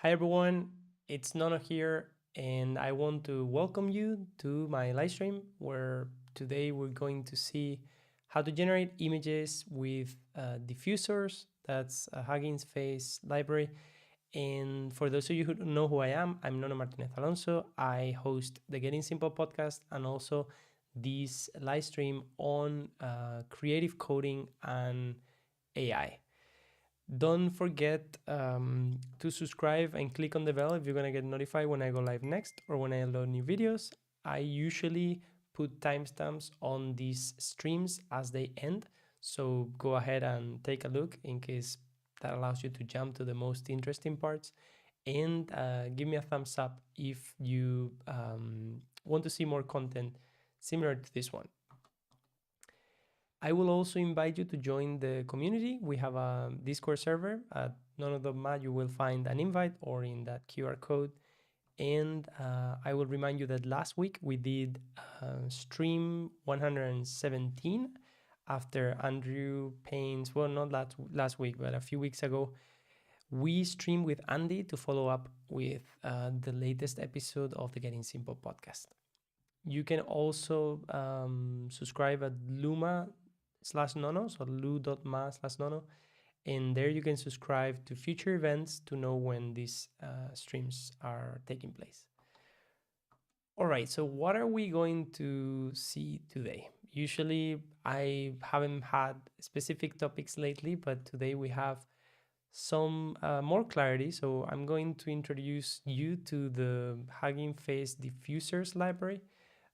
Hi everyone, it's Nono here, and I want to welcome you to my live stream where today we're going to see how to generate images with diffusers. That's a HuggingFace library. And for those of you who don't know who I am, I'm Nono Martínez Alonso. I host the Getting Simple podcast and also this live stream on creative coding and AI. Don't forget to subscribe and click on the bell if you're going to get notified when I go live next or when I upload new videos. I usually put timestamps on these streams as they end. So go ahead and take a look in case that allows you to jump to the most interesting parts. And give me a thumbs up if you want to see more content similar to this one. I will also invite you to join the community. We have a Discord server at nono.ma. You will find an invite or in that QR code. And I will remind you that last week we did stream 117 after Andrew Payne's, well, not last week, but a few weeks ago. We streamed with Andy to follow up with the latest episode of the Getting Simple podcast. You can also subscribe at Luma/Nono, so lu.ma/Nono. And there you can subscribe to future events to know when these streams are taking place. All right, so what are we going to see today? Usually I haven't had specific topics lately, but today we have some more clarity. So I'm going to introduce you to the HuggingFace diffusers library.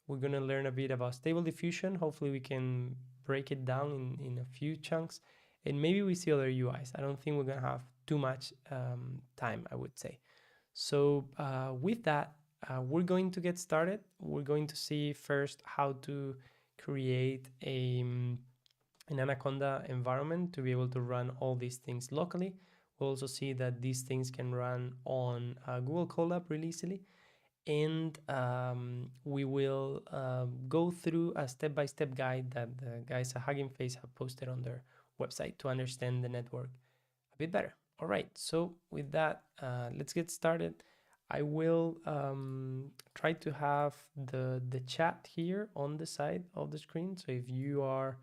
We're going to learn a bit about stable diffusion. Hopefully we can break it down in a few chunks, and maybe we see other UIs. I don't think we're going to have too much time, I would say. So with that, we're going to get started. We're going to see first how to create an Anaconda environment to be able to run all these things locally. We'll also see that these things can run on Google Colab really easily. And we will go through a step-by-step guide that the guys at HuggingFace have posted on their website to understand the network a bit better. All right, so with that, let's get started. I will try to have the chat here on the side of the screen. So if you are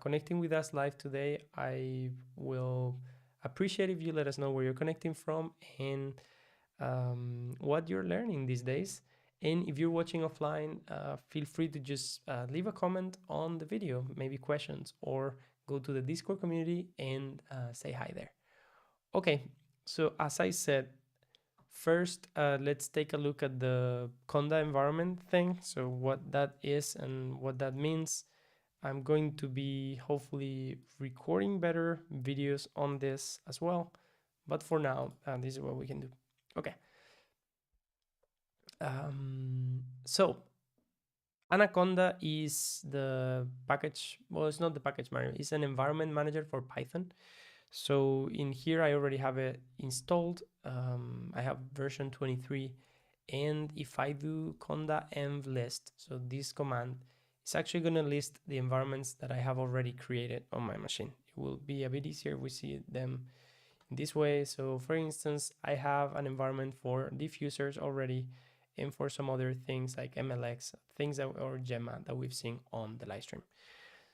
connecting with us live today, I will appreciate if you let us know where you're connecting from and what you're learning these days. And if you're watching offline, feel free to just leave a comment on the video, maybe questions, or go to the Discord community and say hi there. Okay, so as I said, first, let's take a look at the Conda environment thing. So what that is and what that means. I'm going to be hopefully recording better videos on this as well. But for now, this is what we can do. Okay. So Anaconda is the package. Well, it's not the package manager. It's an environment manager for Python. So in here, I already have it installed. I have version 23. And if I do conda env list, so this command, it's actually going to list the environments that I have already created on my machine. It will be a bit easier if we see them in this way. So for instance, I have an environment for diffusers already, and for some other things like MLX, things that, or Gemma that we've seen on the live stream.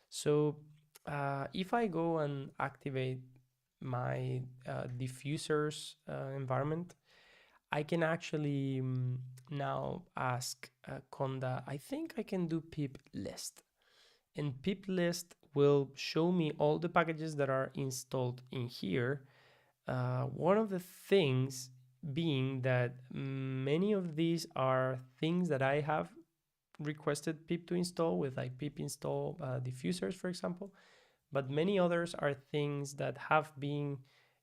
So if I go and activate my diffusers environment, I can actually now ask Conda, I think I can do pip list. And pip list will show me all the packages that are installed in here. One of the things being that many of these are things that I have requested pip to install with like pip install diffusers, for example. But many others are things that have been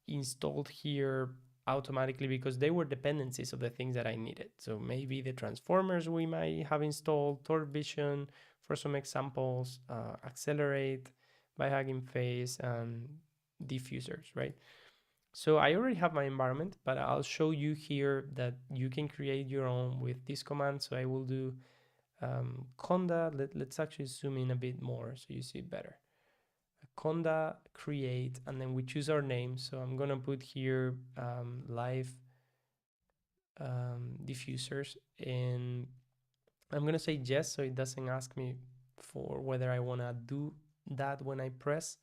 installed here automatically because they were dependencies of the things that I needed. So maybe the transformers we might have installed, Torque Vision for some examples, Accelerate by HuggingFace, and diffusers, right? So I already have my environment, but I'll show you here that you can create your own with this command. So I will do conda. Let's actually zoom in a bit more so you see it better. Conda create, and then we choose our name. So I'm gonna put here live diffusers, and I'm gonna say yes, so it doesn't ask me for whether I wanna do that when I press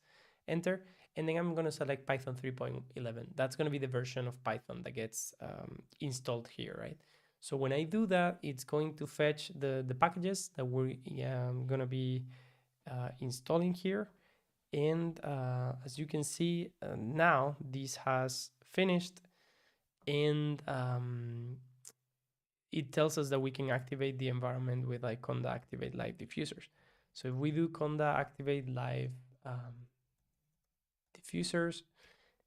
enter. And then I'm gonna select Python 3.11. That's gonna be the version of Python that gets installed here, right? So when I do that, it's going to fetch the packages that we're gonna be installing here. And as you can see, now this has finished, and it tells us that we can activate the environment with like conda activate live diffusers. So if we do conda activate live diffusers,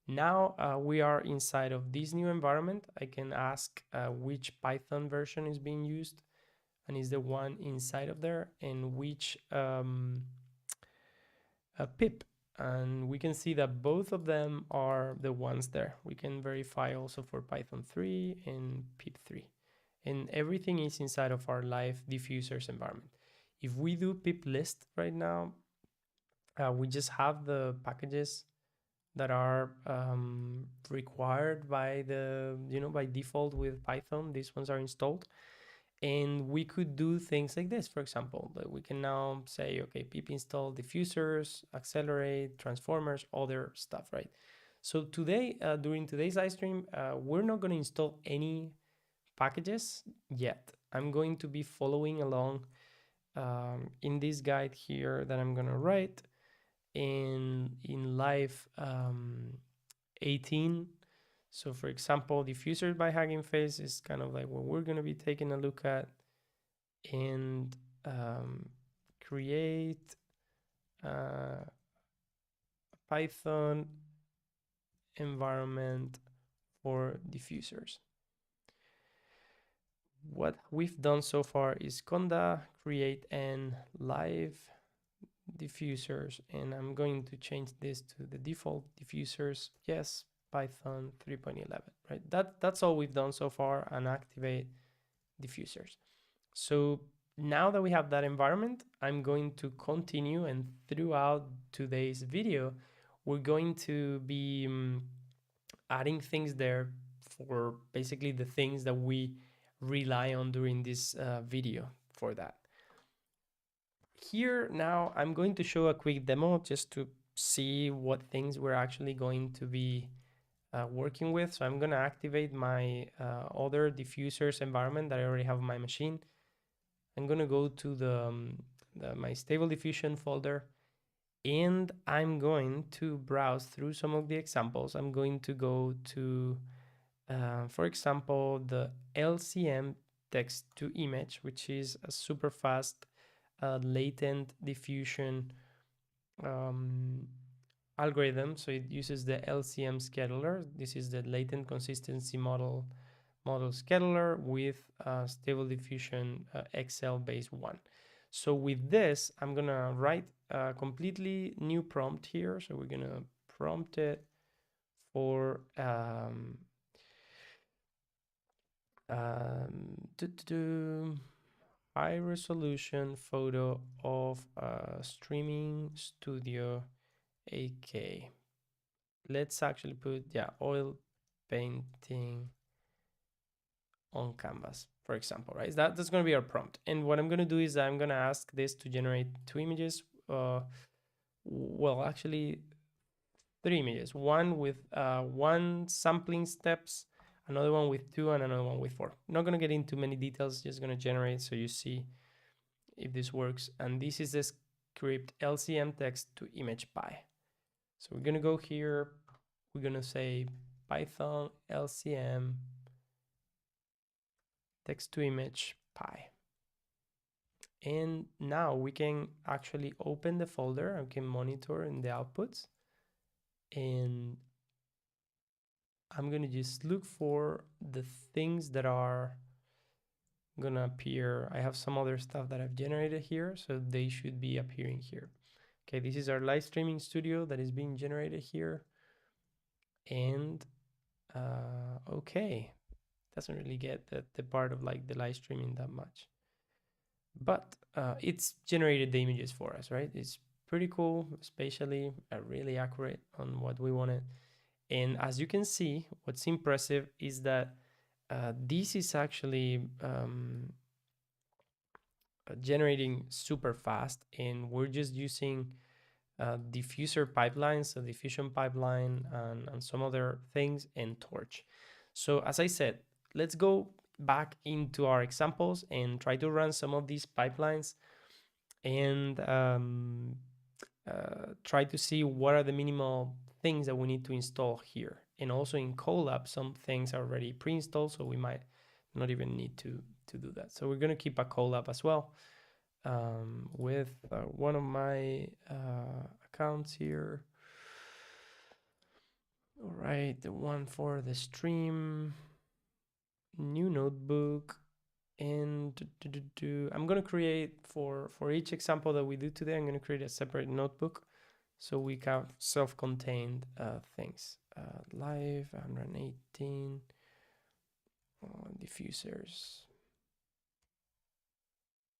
now we are inside of this new environment. I can ask which Python version is being used and is the one inside of there, and which pip. And we can see that both of them are the ones there. We can verify also for Python 3 and pip 3. And everything is inside of our live diffusers environment. If we do pip list right now, we just have the packages that are required by the, by default with Python. These ones are installed. And we could do things like this, for example, that we can now say, okay, pip install diffusers, accelerate, transformers, other stuff, right? So today, during today's live stream, we're not going to install any packages yet. I'm going to be following along in this guide here that I'm going to write in live 18. So for example, diffusers by HuggingFace is kind of like what we're going to be taking a look at, and create a Python environment for diffusers. What we've done so far is conda create and live diffusers, and I'm going to change this to the default diffusers. Yes, Python 3.11, right? That's all we've done so far, and activate diffusers. So now that we have that environment, I'm going to continue, and throughout today's video, we're going to be adding things there for basically the things that we rely on during this video for that. Here now I'm going to show a quick demo just to see what things we're actually going to be working with. So I'm going to activate my other diffusers environment that I already have on my machine. I'm going to go to my stable diffusion folder, and I'm going to browse through some of the examples. I'm going to go to, for example, the LCM text to image, which is a super fast latent diffusion algorithm. So it uses the LCM scheduler. This is the latent consistency model scheduler with stable diffusion XL base 1. So with this, I'm gonna write a completely new prompt here. So we're gonna prompt it for high resolution photo of streaming studio 8K. Let's actually put, oil painting on canvas, for example, right? That's going to be our prompt. And what I'm going to do is I'm going to ask this to generate two images. Well, actually 3 images, one with 1 sampling steps, another one with 2, and another one with 4. I'm not going to get into many details, just going to generate so you see if this works. And this is the script LCM text to image pi. So we're going to go here, we're going to say Python LCM text to image pi. And now we can actually open the folder and can monitor in the outputs. And I'm going to just look for the things that are going to appear. I have some other stuff that I've generated here, so they should be appearing here. Okay, this is our live streaming studio that is being generated here. And okay, doesn't really get the part of like the live streaming that much. But it's generated the images for us, right? It's pretty cool, spatially really accurate on what we wanted. And as you can see, what's impressive is that This is actually generating super fast, and we're just using diffuser pipelines, so diffusion pipeline and some other things, and torch. So as I said, let's go back into our examples and try to run some of these pipelines and try to see what are the minimal things that we need to install here. And also in Colab, some things are already pre-installed, so we might not even need to do that. So we're going to keep a Colab as well with one of my accounts here. All right, the one for the stream, new notebook, and I'm gonna create for each example that we do today. I'm gonna create a separate notebook so we have self-contained things. Live 118 diffusers.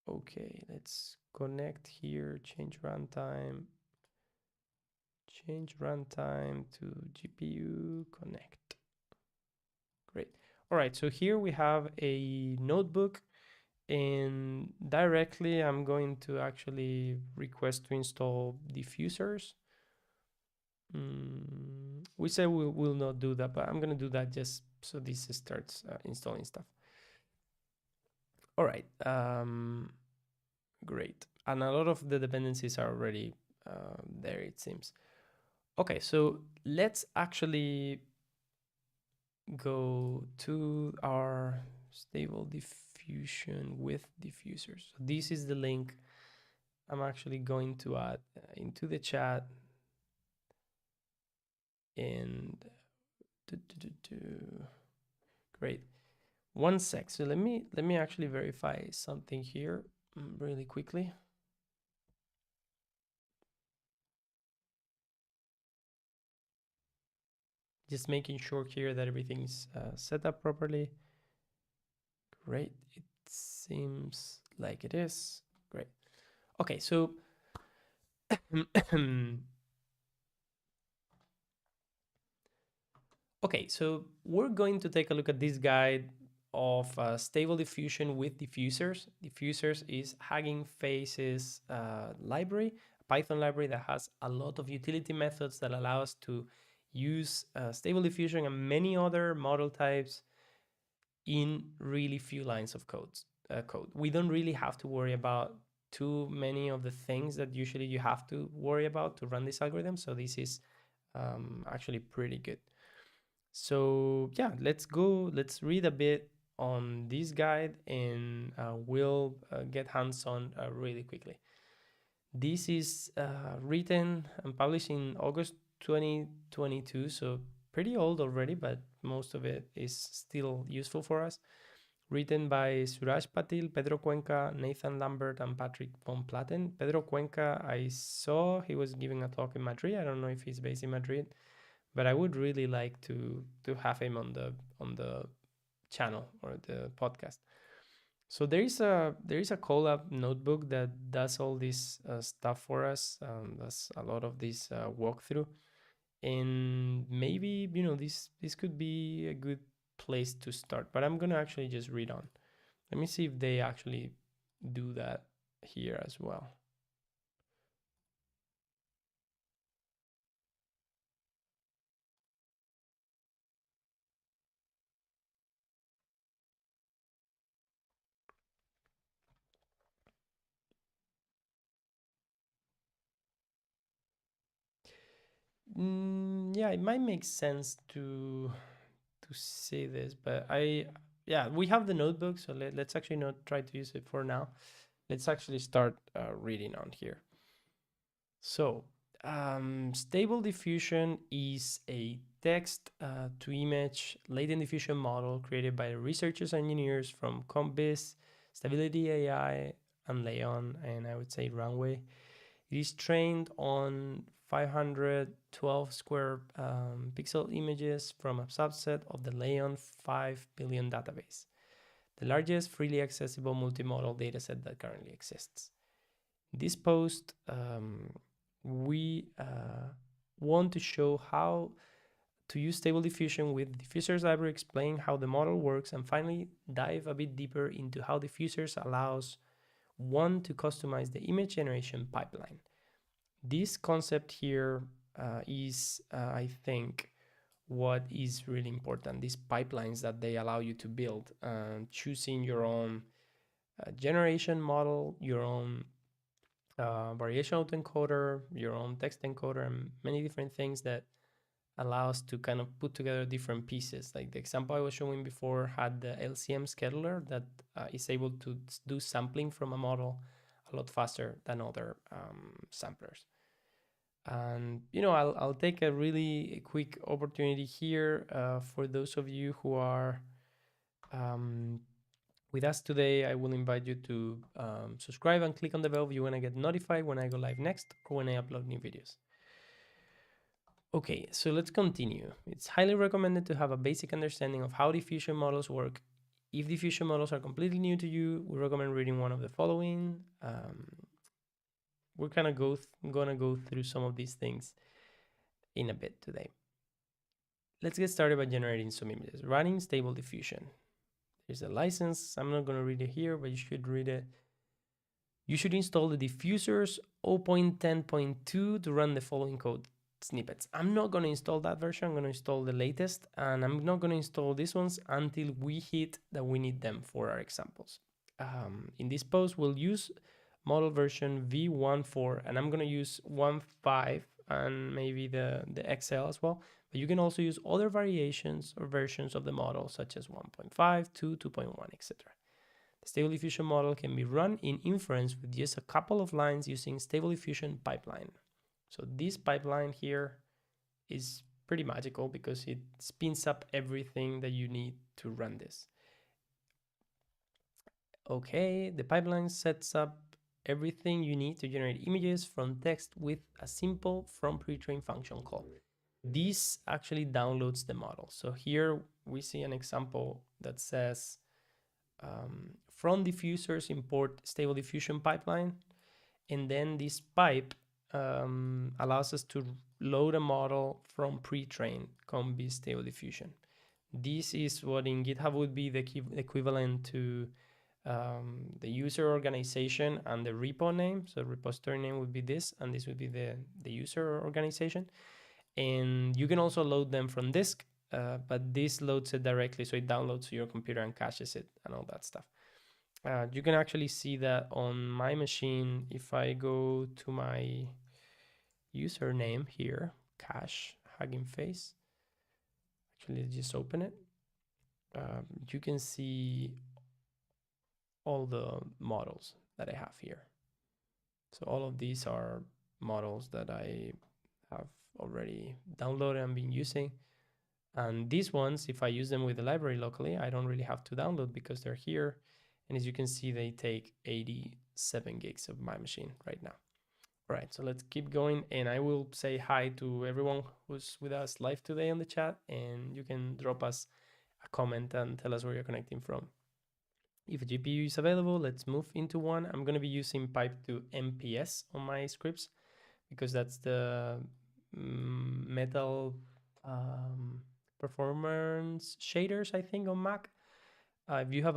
Okay, let's connect here. Change runtime to GPU connect. Great. All right, so here we have a notebook, and directly I'm going to actually request to install diffusers. We say we will not do that, but I'm going to do that just so this starts installing stuff. All right, great. And a lot of the dependencies are already there, it seems. Okay, so let's actually go to our stable diffusion with diffusers. So this is the link I'm actually going to add into the chat. And great. One sec. So let me actually verify something here really quickly. Just making sure here that everything's set up properly. Great. It seems like it is. Great. Okay, so okay, so we're going to take a look at this guide of stable diffusion with diffusers. Diffusers is HuggingFace's library, a Python library that has a lot of utility methods that allow us to use stable diffusion and many other model types in really few lines of code. We don't really have to worry about too many of the things that usually you have to worry about to run this algorithm. So this is actually pretty good. So yeah, let's read a bit on this guide, and we'll get hands-on really quickly. This is written and published in August 2022, so pretty old already, but most of it is still useful for us. Written by Suraj Patil, Pedro Cuenca, Nathan Lambert, and Patrick von Platen. Pedro Cuenca, I saw he was giving a talk in Madrid. I don't know if he's based in Madrid, but I would really like to have him on the channel or the podcast. So there is a Colab notebook that does all this stuff for us. Does a lot of this walkthrough, and maybe this could be a good place to start. But I'm gonna actually just read on. Let me see if they actually do that here as well. Yeah, it might make sense to say this, but we have the notebook, so let's actually not try to use it for now. Let's actually start reading on here. So stable diffusion is a text to image latent diffusion model created by researchers and engineers from CompBiz, Stability AI, and Leon, and I would say Runway. It is trained on 512 square pixel images from a subset of the Leon 5 billion database, the largest freely accessible multimodal dataset that currently exists. In this post, we want to show how to use Stable Diffusion with Diffusers library, explain how the model works, and finally dive a bit deeper into how Diffusers allows one to customize the image generation pipeline. This concept here is, I think, what is really important. These pipelines that they allow you to build, choosing your own generation model, your own variation autoencoder, your own text encoder, and many different things that allow us to kind of put together different pieces. Like the example I was showing before had the LCM scheduler that is able to do sampling from a model a lot faster than other samplers. And I'll take a really quick opportunity here for those of you who are with us today. I will invite you to subscribe and click on the bell if you want to get notified when I go live next or when I upload new videos. Okay, so let's continue. It's highly recommended to have a basic understanding of how diffusion models work. If diffusion models are completely new to you, we recommend reading one of the following. We're gonna go through some of these things in a bit today. Let's get started by generating some images. Running Stable Diffusion. There's a license. I'm not gonna read it here, but you should read it. You should install the Diffusers 0.10.2 to run the following code snippets. I'm not going to install that version. I'm going to install the latest, and I'm not going to install these ones until we hit that we need them for our examples. In this post, we'll use model version v1.4, and I'm going to use 1.5 and maybe the XL as well. But you can also use other variations or versions of the model, such as 1.5, 2, 2.1, etc. The Stable Diffusion model can be run in inference with just a couple of lines using Stable Diffusion pipeline. So this pipeline here is pretty magical because it spins up everything that you need to run this. Okay, the pipeline sets up everything you need to generate images from text with a simple from pre-trained function call. This actually downloads the model. So here we see an example that says from diffusers import Stable Diffusion pipeline, and then this pipe allows us to load a model from pre-trained COM-B Stable Diffusion. This is what in GitHub would be the equivalent to the user organization and the repo name. So repository name would be this, and this would be the user organization. And you can also load them from disk, but this loads it directly, so it downloads to your computer and caches it and all that stuff. You can actually see that on my machine. If I go to my username here, cache HuggingFace, actually just open it, you can see all the models that I have here. So all of these are models that I have already downloaded and been using. And these ones, if I use them with the library locally, I don't really have to download because they're here. And as you can see, they take 87 gigs of my machine right now. All right, so let's keep going. And I will say hi to everyone who's with us live today on the chat. And you can drop us a comment and tell us where you're connecting from. If a GPU is available, let's move into one. I'm going to be using pipe to MPS on my scripts because that's the metal performance shaders, I think, on Mac. If you have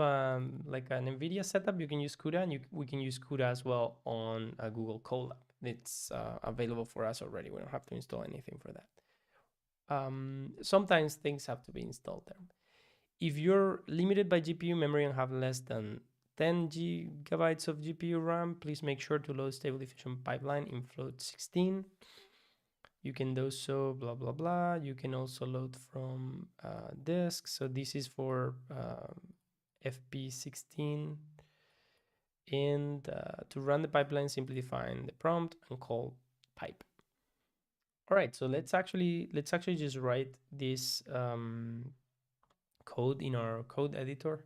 like an NVIDIA setup, you can use CUDA, and we can use CUDA as well on a Google Colab. It's available for us already. We don't have to install anything for that. Sometimes things have to be installed there. If you're limited by GPU memory and have less than 10 gigabytes of GPU RAM, please make sure to load Stable Diffusion pipeline in float 16. You can do so, blah, blah, blah. You can also load from disk. So this is for FP16. And to run the pipeline, simply define the prompt and call pipe. All right, so let's actually just write this code in our code editor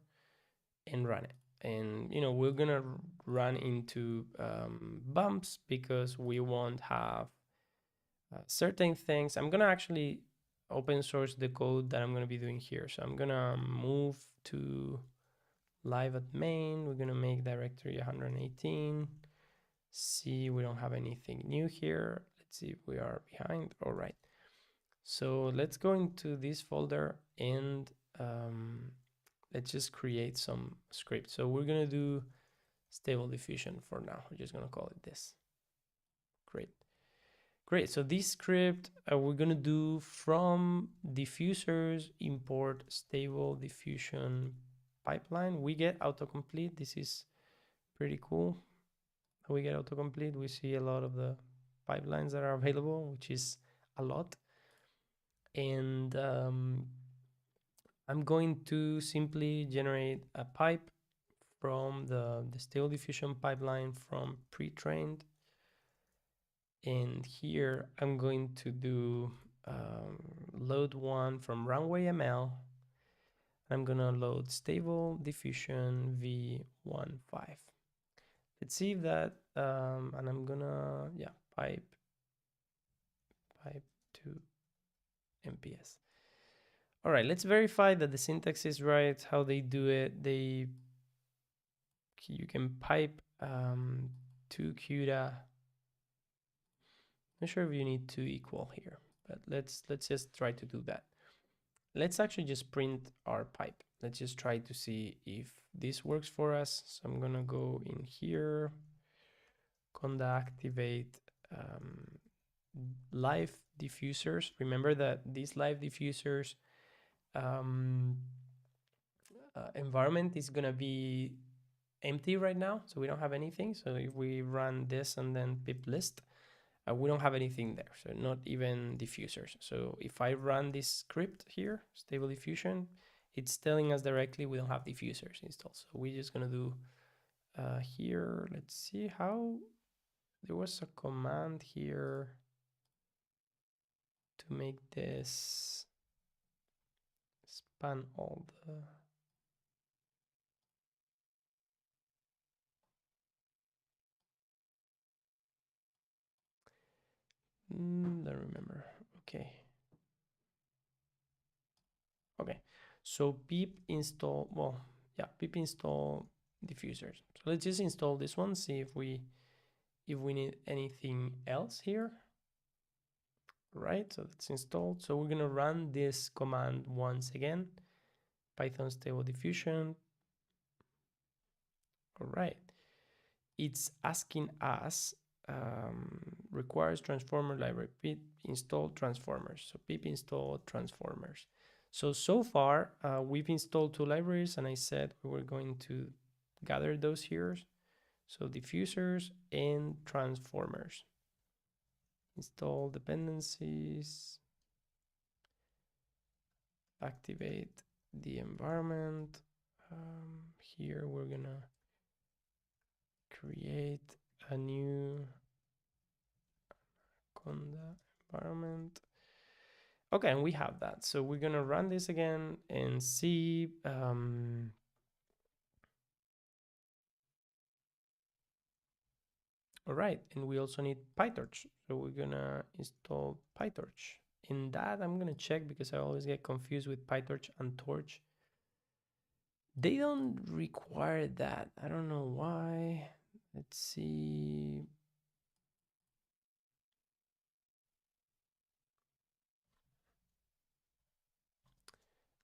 and run it. And we're gonna run into bumps because we won't have certain things. I'm gonna actually open source the code that I'm gonna be doing here. So I'm gonna move to live at main. We're gonna make directory 118. See, we don't have anything new here. Let's see if we are behind. All right. So let's go into this folder and let's just create some script. So we're gonna do stable diffusion for now. We're just gonna call it this. Great. Great, so this script we're gonna do from diffusers import stable diffusion pipeline. We get autocomplete. This is pretty cool. We get autocomplete. We see a lot of the pipelines that are available, which is a lot. And I'm going to simply generate a pipe from the stable diffusion pipeline from pre-trained. And here I'm going to do load one from runway ML. I'm gonna load stable diffusion v15. Let's see if that, and I'm gonna, yeah, pipe to MPS. All right, let's verify that the syntax is right, how they do it. You can pipe to CUDA. Not sure if you need to equal here, but let's just try to do that. Let's actually just print our pipe. Let's just try to see if this works for us. So I'm gonna go in here, conda activate live diffusers. Remember that these live diffusers environment is gonna be empty right now, so we don't have anything. So if we run this and then pip list, we don't have anything there, so not even diffusers. So if I run this script here, stable diffusion, it's telling us directly we don't have diffusers installed. So we're just gonna do here, let's see how, there was a command here to make this span all the, don't remember. Okay. Okay, so pip install, well, yeah, pip install diffusers. So let's just install this one, see if we need anything else here. Right, so that's installed. So we're gonna run this command once again, Python stable diffusion. All right, it's asking us requires transformer library, pip install transformers. So pip install transformers. So far we've installed two libraries, and I said we were going to gather those here. So diffusers and transformers. Install dependencies, activate the environment. Here we're gonna create a new conda environment. Okay, and we have that. So we're gonna run this again and see. All right, and we also need PyTorch. So we're gonna install PyTorch. In that, I'm gonna check because I always get confused with PyTorch and Torch. They don't require that. I don't know why. Let's see.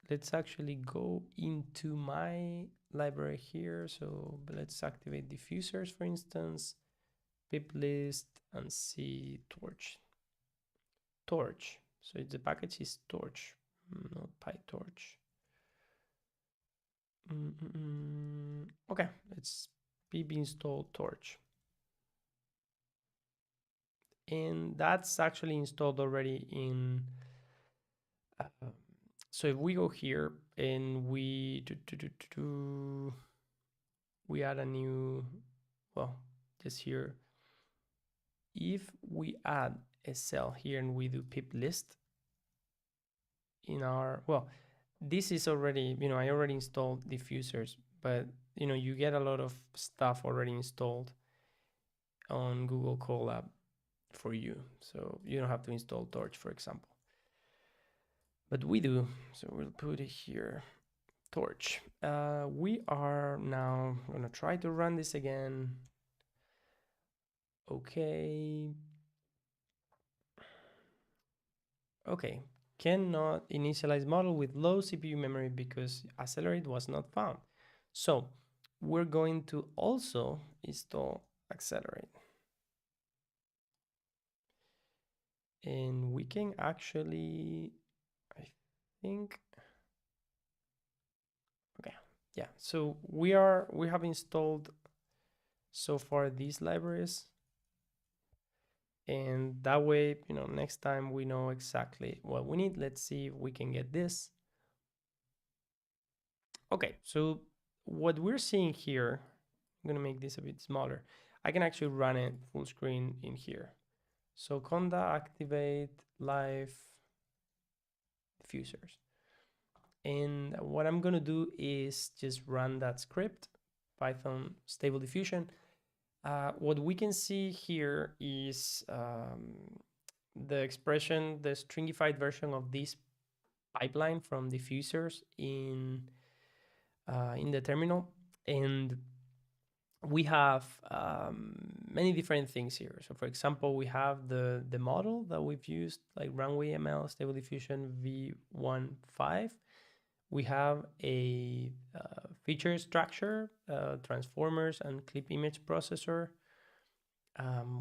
Let's actually go into my library here. So let's activate diffusers, for instance, pip list, and see torch. Torch. So the package is torch, not PyTorch. Okay, let's pip install torch. And that's actually installed already in so if we go here and we add a new, well, just here, if we add a cell here and we do pip list in our, well, this is already, I already installed diffusers, but you get a lot of stuff already installed on Google Colab for you, so you don't have to install Torch, for example, but we do. So we'll put it here, Torch. We are now gonna try to run this again. Okay. Okay, cannot initialize model with low CPU memory because accelerate was not found. So we're going to also install accelerate. And we can actually, I think, okay, yeah. So we have installed so far these libraries, and that way, you know, next time we know exactly what we need. Let's see if we can get this. Okay, so what we're seeing here, I'm gonna make this a bit smaller. I can actually run it full screen in here. So conda activate live diffusers. And what I'm gonna do is just run that script, Python stable diffusion. What we can see here is the expression, the stringified version of this pipeline from diffusers in the terminal, and we have many different things here. So for example, we have the model that we've used, like runway ML stable diffusion v15. We have a feature structure, transformers and clip image processor.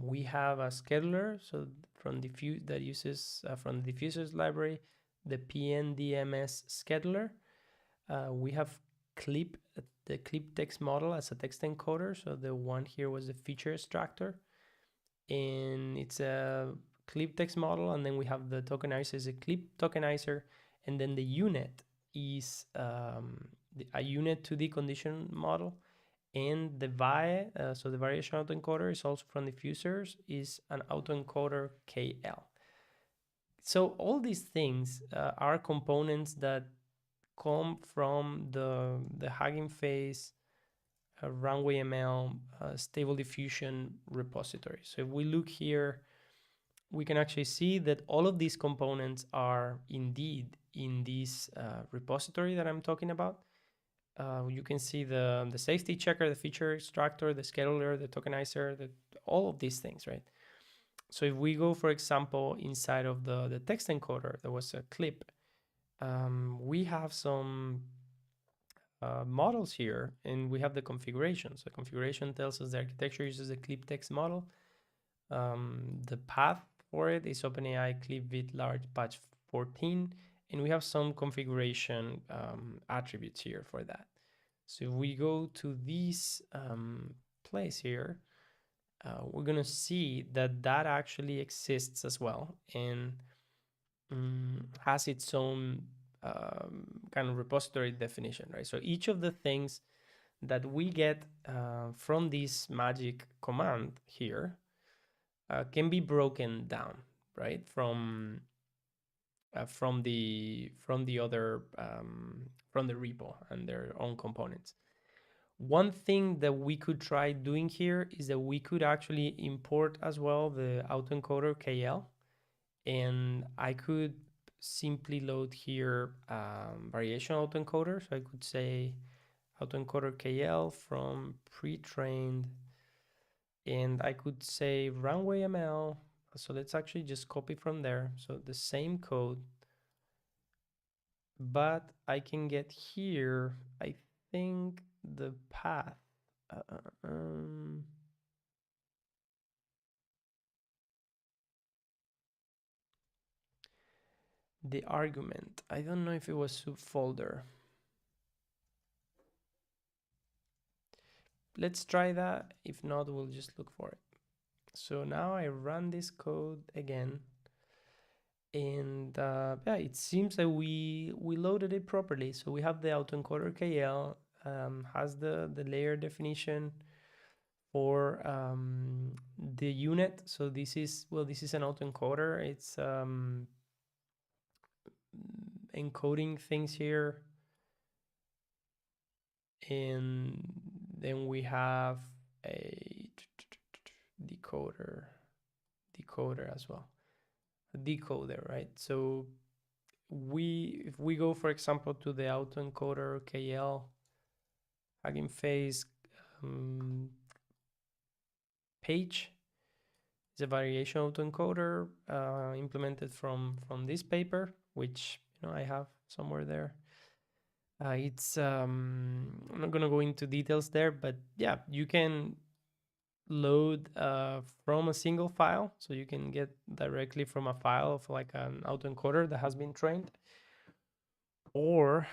We have a scheduler, so from that uses from the diffusers library, the PNDMS scheduler. We have clip the clip text model as a text encoder. So the one here was the feature extractor, and it's a clip text model. And then we have the tokenizer is a clip tokenizer, and then the unit is a unit 2D condition model. And the VAE, so the variation autoencoder is also from diffusers, is an autoencoder KL. So all these things are components that come from the HuggingFace runway ML stable diffusion repository. So if we look here, we can actually see that all of these components are indeed in this repository that I'm talking about. You can see the safety checker, the feature extractor, the scheduler, the tokenizer, all of these things, right? So if we go, for example, inside of the text encoder, there was a clip. We have some models here, and we have the configuration. So configuration tells us the architecture uses a clip text model. The path for it is OpenAI clip vid large patch 14, and we have some configuration attributes here for that. So if we go to this place here, we're gonna see that that actually exists as well, and has its own kind of repository definition, right? So each of the things that we get from this magic command here can be broken down, right? From the other from the repo and their own components. One thing that we could try doing here is that we could actually import as well the autoencoder KL, and I could simply load here variation autoencoder. So I could say autoencoder KL from pre-trained, and I could say runway ML. So let's actually just copy from there. So the same code, but I can get here, I think, the path. The argument. I don't know if it was subfolder. Let's try that. If not, we'll just look for it. So now I run this code again, and yeah, it seems that we loaded it properly. So we have the autoencoder KL, has the layer definition for the unit. So this is, well, this is an autoencoder. It's encoding things here, and then we have a decoder as well, a decoder, right? So if we go, for example, to the autoencoder KL HuggingFace page, it's a variation autoencoder implemented from this paper. which I have somewhere there. It's I'm not gonna go into details there, but yeah, you can load from a single file, so you can get directly from a file of like an autoencoder that has been trained, or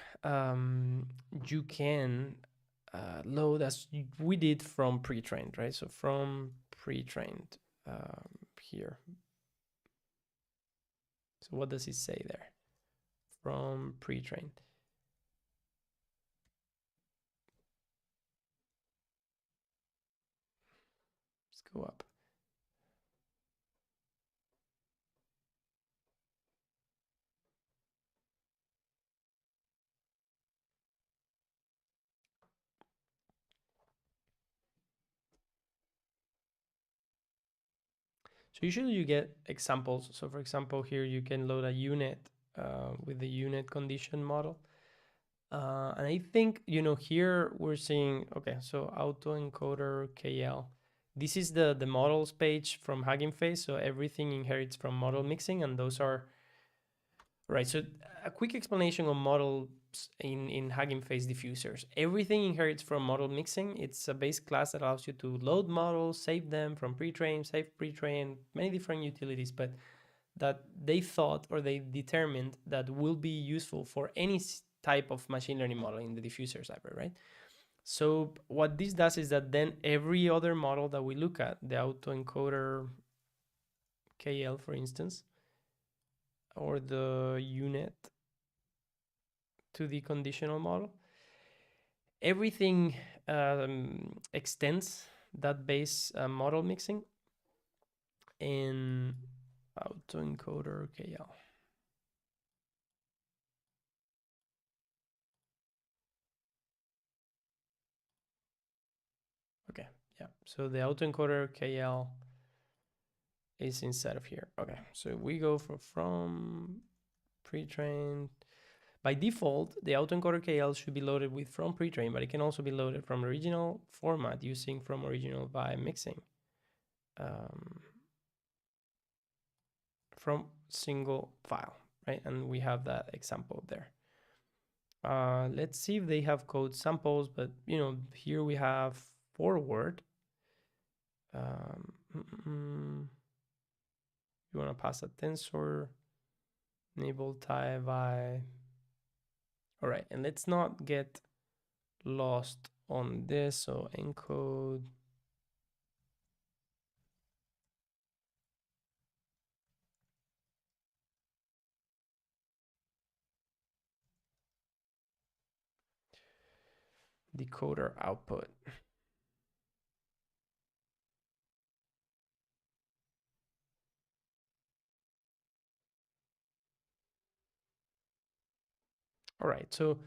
you can load as we did from pre-trained, right? So from pre-trained here. So what does it say there? From pre-trained. Let's go up. So usually you get examples. So for example, here you can load a unit with the unit condition model. And I think, here we're seeing, okay, so autoencoder KL. This is the models page from HuggingFace. So everything inherits from model mixing, and those are, right. So a quick explanation on models in HuggingFace diffusers. Everything inherits from model mixing. It's a base class that allows you to load models, save them from pre-train, save pre-train, many different utilities, but that they thought or they determined that will be useful for any type of machine learning model in the diffusers library, right? So what this does is that then every other model that we look at, the autoencoder KL, for instance, or the unit to the conditional model, everything extends that base model mixing in autoencoder KL. Okay, yeah. So the autoencoder KL is inside of here. Okay, so we go from pre-trained. By default, the autoencoder KL should be loaded with from pre-trained, but it can also be loaded from original format using from original by mixing. From single file, right? And we have that example there. Let's see if they have code samples, but here we have forward. You want to pass a tensor, enable type by. All right, and let's not get lost on this. So encode. Decoder output. All right, so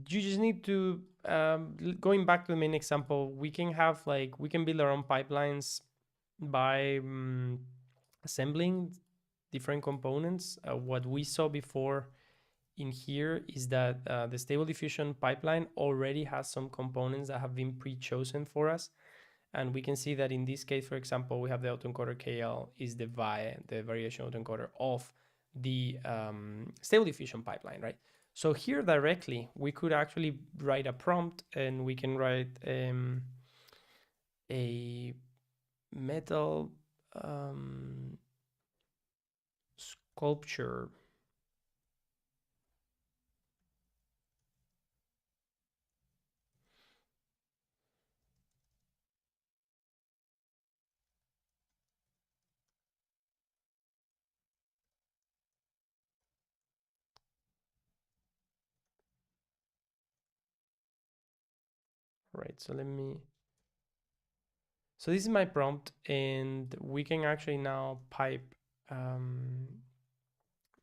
you just need to, going back to the main example, we can build our own pipelines by assembling different components. What we saw before in here is that the Stable Diffusion pipeline already has some components that have been pre-chosen for us. And we can see that in this case, for example, we have the autoencoder KL is the variation autoencoder of the Stable Diffusion pipeline, right? So here directly, we could actually write a prompt, and we can write a metal sculpture. Right, so so this is my prompt, and we can actually now pipe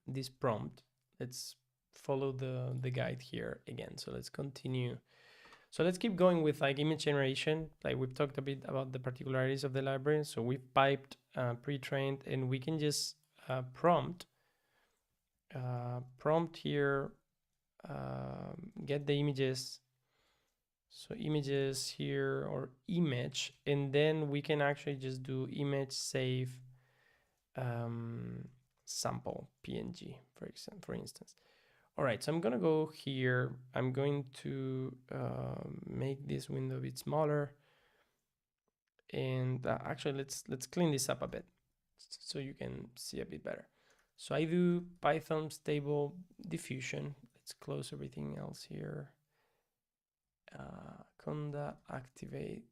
this prompt. Let's follow the guide here again. So let's continue. So let's keep going with like image generation. Like we've talked a bit about the particularities of the library. So we've piped pre-trained, and we can just prompt here, get the images. So images here, or image, and then we can actually just do image save sample PNG, for instance. All right, so I'm gonna go here. I'm going to make this window a bit smaller, and actually let's clean this up a bit so you can see a bit better. So I do Python stable diffusion. Let's close everything else here. Conda activate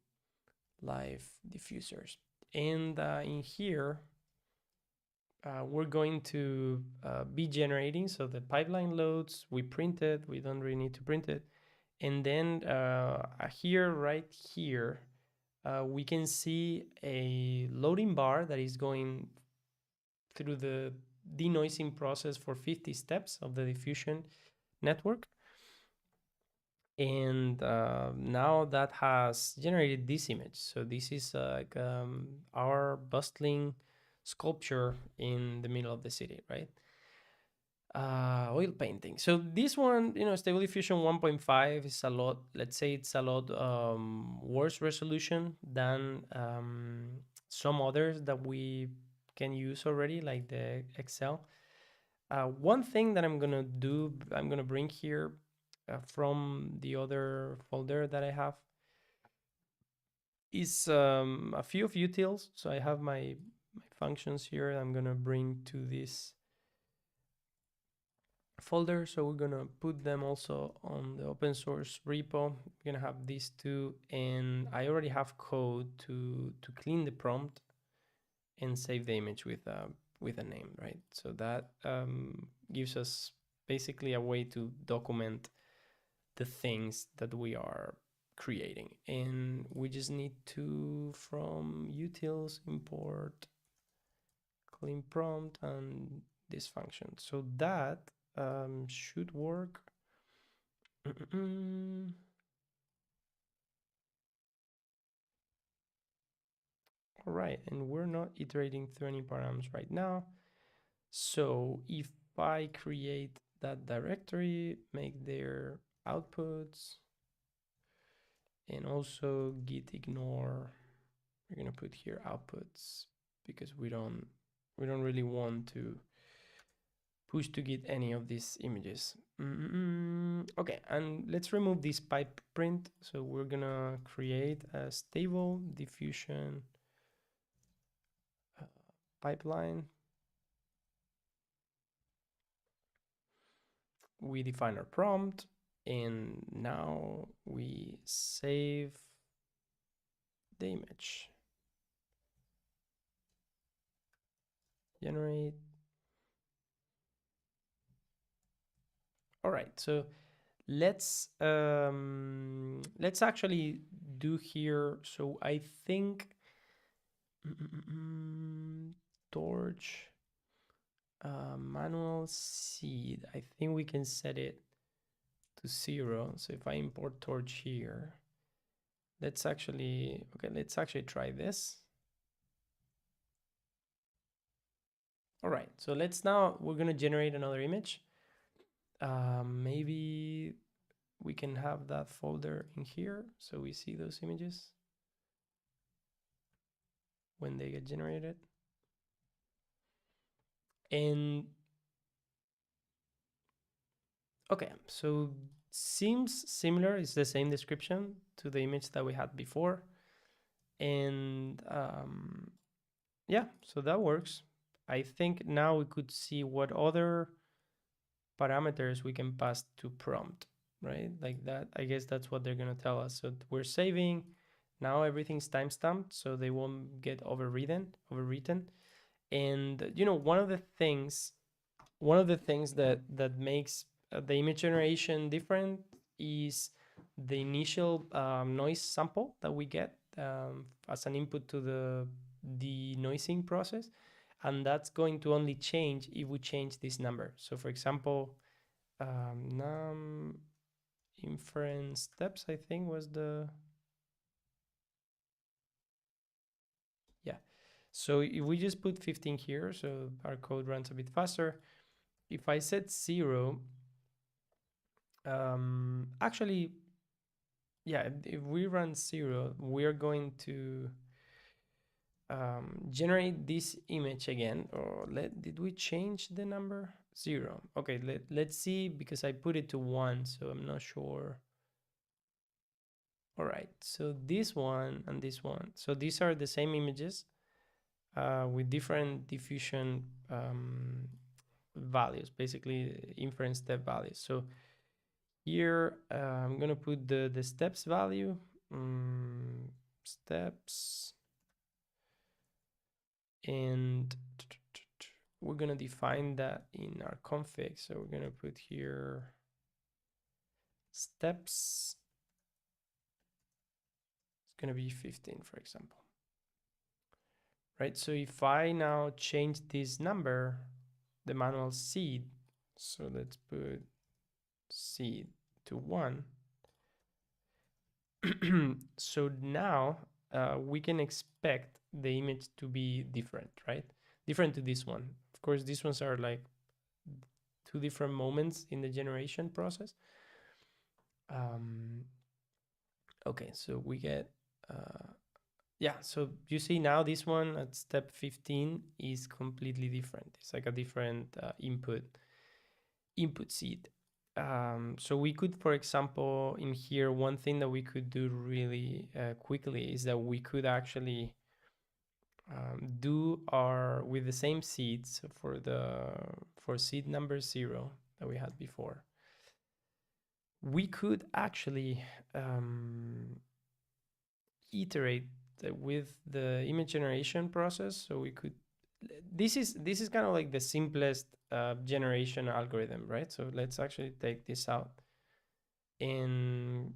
live diffusers, and in here we're going to be generating. So the pipeline loads, we print it, we don't really need to print it. And then here, right here, we can see a loading bar that is going through the denoising process for 50 steps of the diffusion network. And now that has generated this image. So this is like our bustling sculpture in the middle of the city, right? Oil painting. So this one, Stable Diffusion 1.5 is a lot, let's say it's a lot worse resolution than some others that we can use already, like the Excel. One thing that I'm gonna do, I'm gonna bring here from the other folder that I have is a few of utils. So I have my functions here. I'm gonna bring to this folder. So we're gonna put them also on the open source repo. We're gonna have these two, and I already have code to clean the prompt and save the image with a name, right? So that gives us basically a way to document the things that we are creating. And we just need to, from utils, import clean prompt and this function. So that should work. All right, and we're not iterating through any params right now. So if I create that directory, make their outputs, and also git ignore, we're gonna put here outputs because we don't really want to push to git any of these images. Okay, and let's remove this pipe print. So we're gonna create a stable diffusion pipeline. We define our prompt, and now we save the image. Generate. All right, so let's actually do here. So I think torch manual seed. I think we can set it to 0. So if I import torch here, let's actually try this. All right, so we're gonna generate another image. Maybe we can have that folder in here so we see those images when they get generated. And okay, so seems similar. It's the same description to the image that we had before. And yeah, so that works. I think now we could see what other parameters we can pass to prompt, right? Like that, I guess that's what they're gonna tell us. So we're saving, now everything's timestamped so they won't get overwritten. And one of the things that makes the image generation different is the initial noise sample that we get as an input to the denoising process, and that's going to only change if we change this number. So for example, num inference steps, I think was the, yeah. So if we just put 15 here, so our code runs a bit faster. If I set 0, actually, yeah, if we run 0, we're going to generate this image again. Or did we change the number? 0. Okay, let's see, because I put it to 1, so I'm not sure. All right, so this one and this one. So these are the same images with different diffusion values, basically inference step values. So here I'm gonna put the steps value, steps, and we're gonna define that in our config. So we're gonna put here steps. It's gonna be 15, for example. Right, so if I now change this number, the manual seed, so let's put seed to 1. So now we can expect the image to be different, right? Different to this one. Of course, these ones are like 2 different moments in the generation process. Okay, so we get, yeah, so you see now this one at step 15 is completely different. It's like a different input seed. So we could, for example, in here, one thing that we could do really quickly is that we could actually do our, with the same seeds for seed number 0 that we had before, we could actually iterate with the image generation process. So we could, this is kind of like the simplest generation algorithm, right? So let's actually take this out, and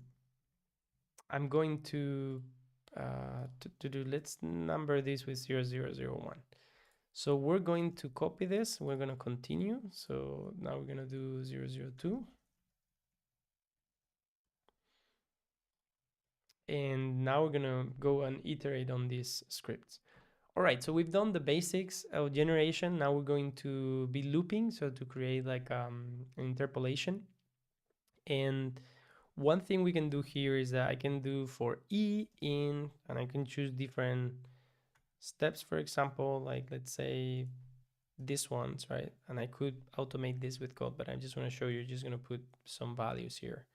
I'm going to do, let's number this with 0001. So we're going to copy this, we're going to continue. So now we're going to do 002. And now we're going to go and iterate on these scripts. All right, so we've done the basics of generation. Now we're going to be looping, so to create like an interpolation. And one thing we can do here is that I can do for E in, and I can choose different steps, for example, like let's say this ones, right? And I could automate this with code, but I just want to show you, just going to put some values here.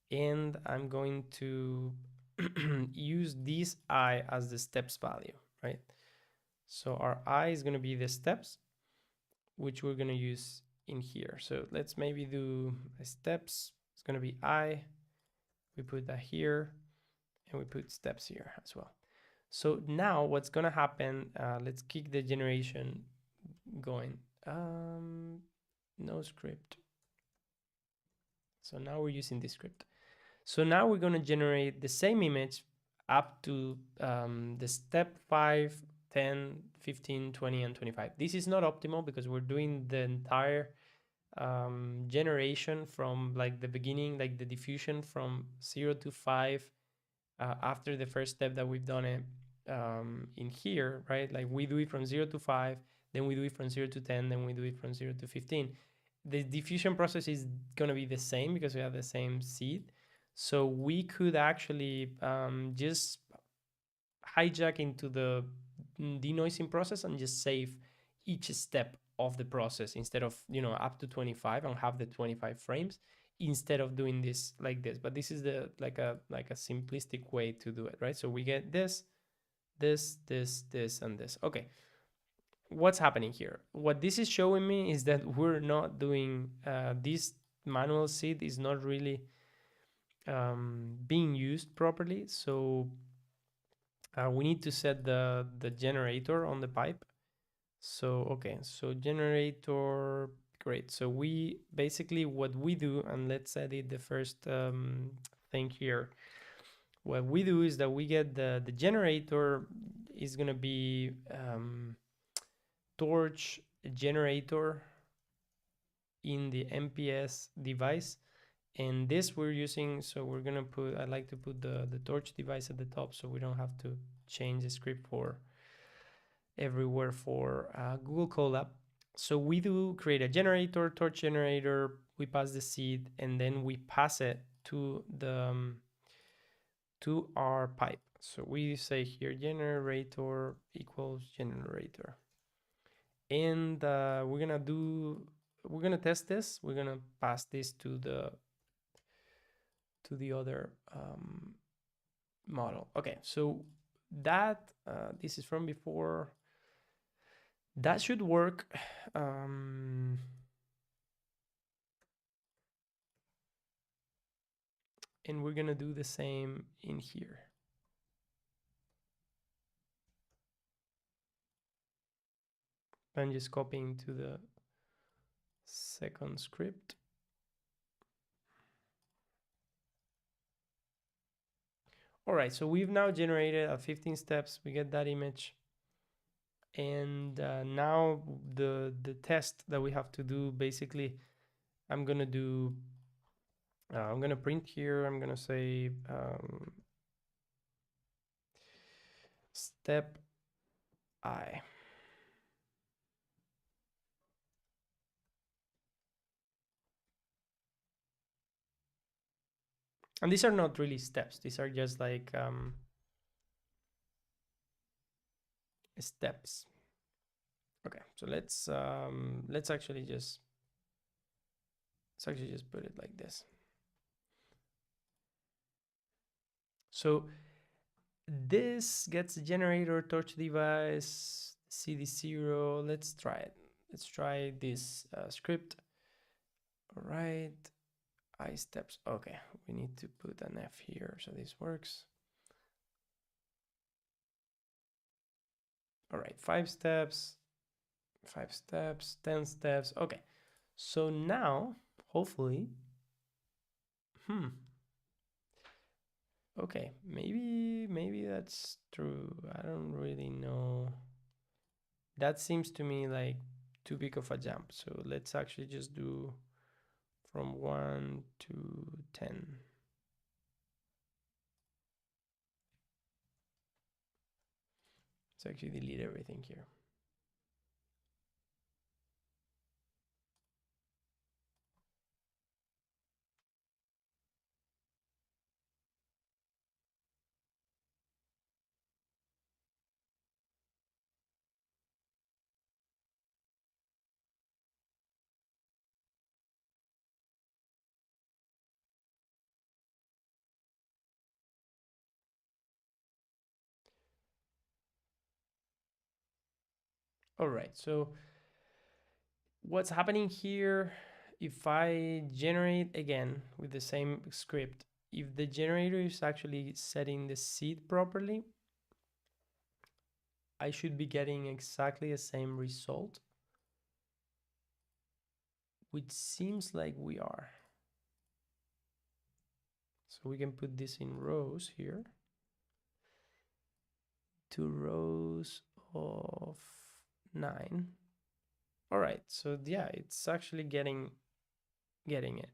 And I'm going to use this I as the steps value, right? So our I is going to be the steps, which we're going to use in here. So let's maybe do steps. It's going to be I. We put that here, and we put steps here as well. So now what's going to happen, let's kick the generation going. No script. So now we're using this script. So now we're going to generate the same image up to the step 5, 10, 15, 20, and 25. This is not optimal because we're doing the entire generation from like the beginning, like the diffusion from 0 to 5 after the first step that we've done it in here, right? Like we do it from 0 to 5, then we do it from 0 to 10, then we do it from 0 to 15. The diffusion process is going to be the same because we have the same seed. So we could actually just hijack into the denoising process and just save each step of the process instead of, you know, up to 25 and have the 25 frames instead of doing this like this. But this is the like a simplistic way to do it, right? So we get this, and this. Okay. What's happening here? What this is showing me is that we're not doing this manual seed is not really being used properly. So we need to set the generator on the pipe. So okay, so generator, great. So we basically, what we do, and let's edit the first thing here. What we do is that we get the generator is going to be torch generator in the MPS device. And this we're using, so we're gonna put, I like to put the torch device at the top so we don't have to change the script for everywhere for Google Colab. So we do create a generator, torch generator, we pass the seed, and then we pass it to the to our pipe. So we say here generator equals generator. And we're gonna test this. We're gonna pass this to the other model. Okay, so that this is from before. That should work. And we're gonna do the same in here. I'm just copying to the second script. All right, so we've now generated 15 steps. We get that image. And now the test that we have to do, basically, I'm gonna print here. I'm gonna say step I. And these are not really steps. These are just like steps. Okay, so let's actually just put it like this. So this gets a generator, torch device, CD0. Let's try it. Let's try this script. All right, I steps. Okay, we need to put an F here so this works. All right, 5 steps, 10 steps. Okay, so now hopefully, okay, maybe that's true. I don't really know. That seems to me like too big of a jump. So let's actually just do from 1 to 10. Let's actually delete everything here. All right, so what's happening here, if I generate again with the same script, if the generator is actually setting the seed properly, I should be getting exactly the same result, which seems like we are. So we can put this in rows here. 2 rows of 9. All right, so yeah, it's actually getting it.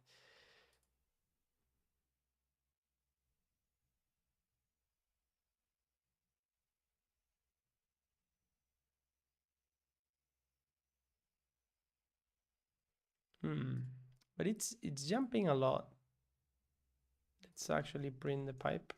But it's jumping a lot. Let's actually print the pipe.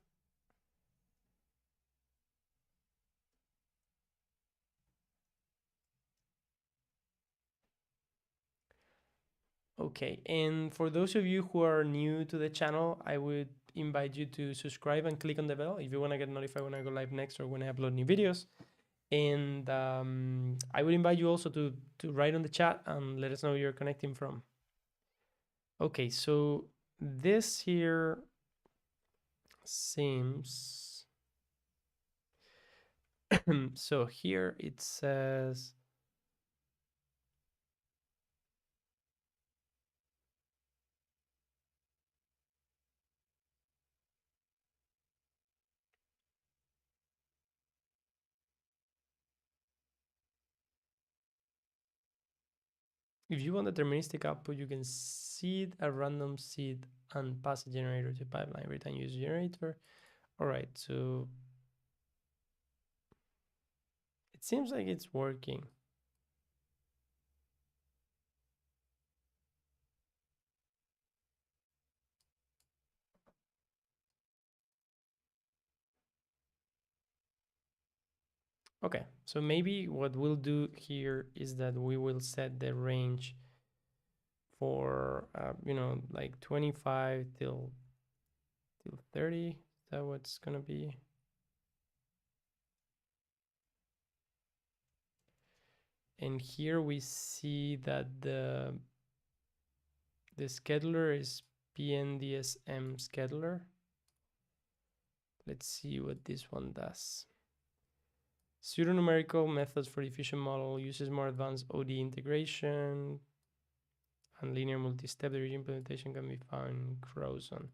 Okay, and for those of you who are new to the channel, I would invite you to subscribe and click on the bell if you want to get notified when I go live next or when I upload new videos. And I would invite you also to write on the chat and let us know where you're connecting from. Okay, so this here seems so here it says if you want deterministic output, you can seed a random seed and pass a generator to pipeline every time you use a generator. All right, so it seems like it's working. Okay, so maybe what we'll do here is that we will set the range for, like 25 till 30. Is that what's gonna be? And here we see that the scheduler is PNDSM scheduler. Let's see what this one does. Pseudonumerical methods for diffusion model uses more advanced OD integration and linear multi-step. The implementation can be found in Crozon.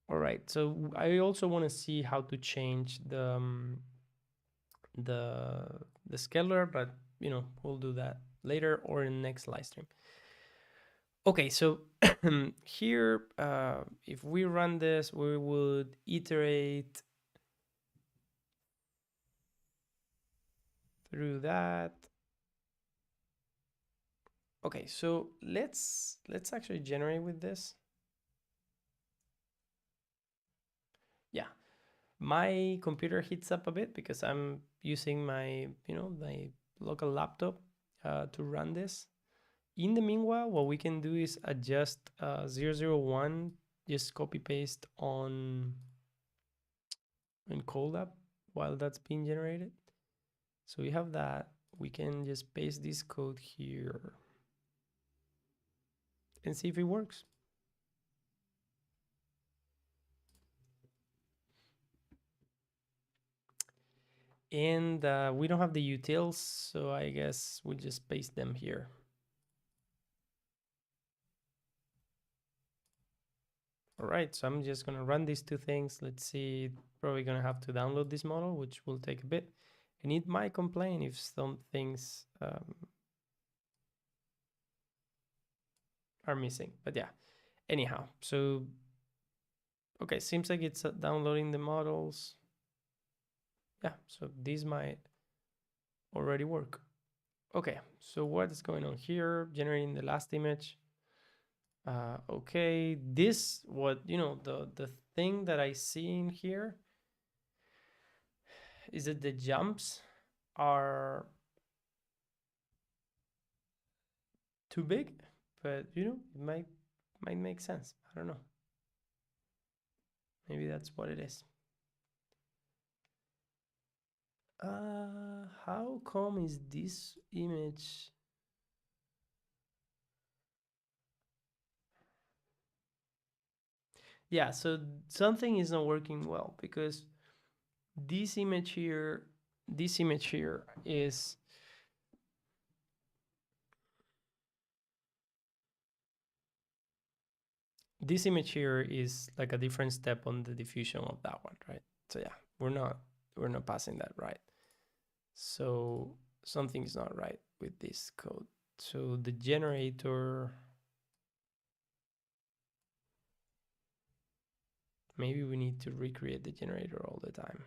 All right, so I also want to see how to change the scheduler, but we'll do that later or in the next live stream. Okay, so here, if we run this, we would iterate through that. Okay, so let's actually generate with this. Yeah, my computer heats up a bit because I'm using my my local laptop to run this. In the meanwhile, what we can do is adjust 001, just copy paste on Colab while that's being generated. So we have that. We can just paste this code here and see if it works. And we don't have the utils, so I guess we'll just paste them here. All right, so I'm just gonna run these two things. Let's see, probably gonna have to download this model, which will take a bit. And it might complain if some things are missing, but yeah. Anyhow, so, okay, seems like it's downloading the models. Yeah, so these might already work. Okay, so what is going on here? Generating the last image. Okay, this, the thing that I see in here is that the jumps are too big, but it might make sense. I don't know. Maybe that's what it is. How come is this image? Yeah, so something is not working well because this image here is like a different step on the diffusion of that one, right? So yeah, we're not passing that right. So something's not right with this code. So the generator, maybe we need to recreate the generator all the time.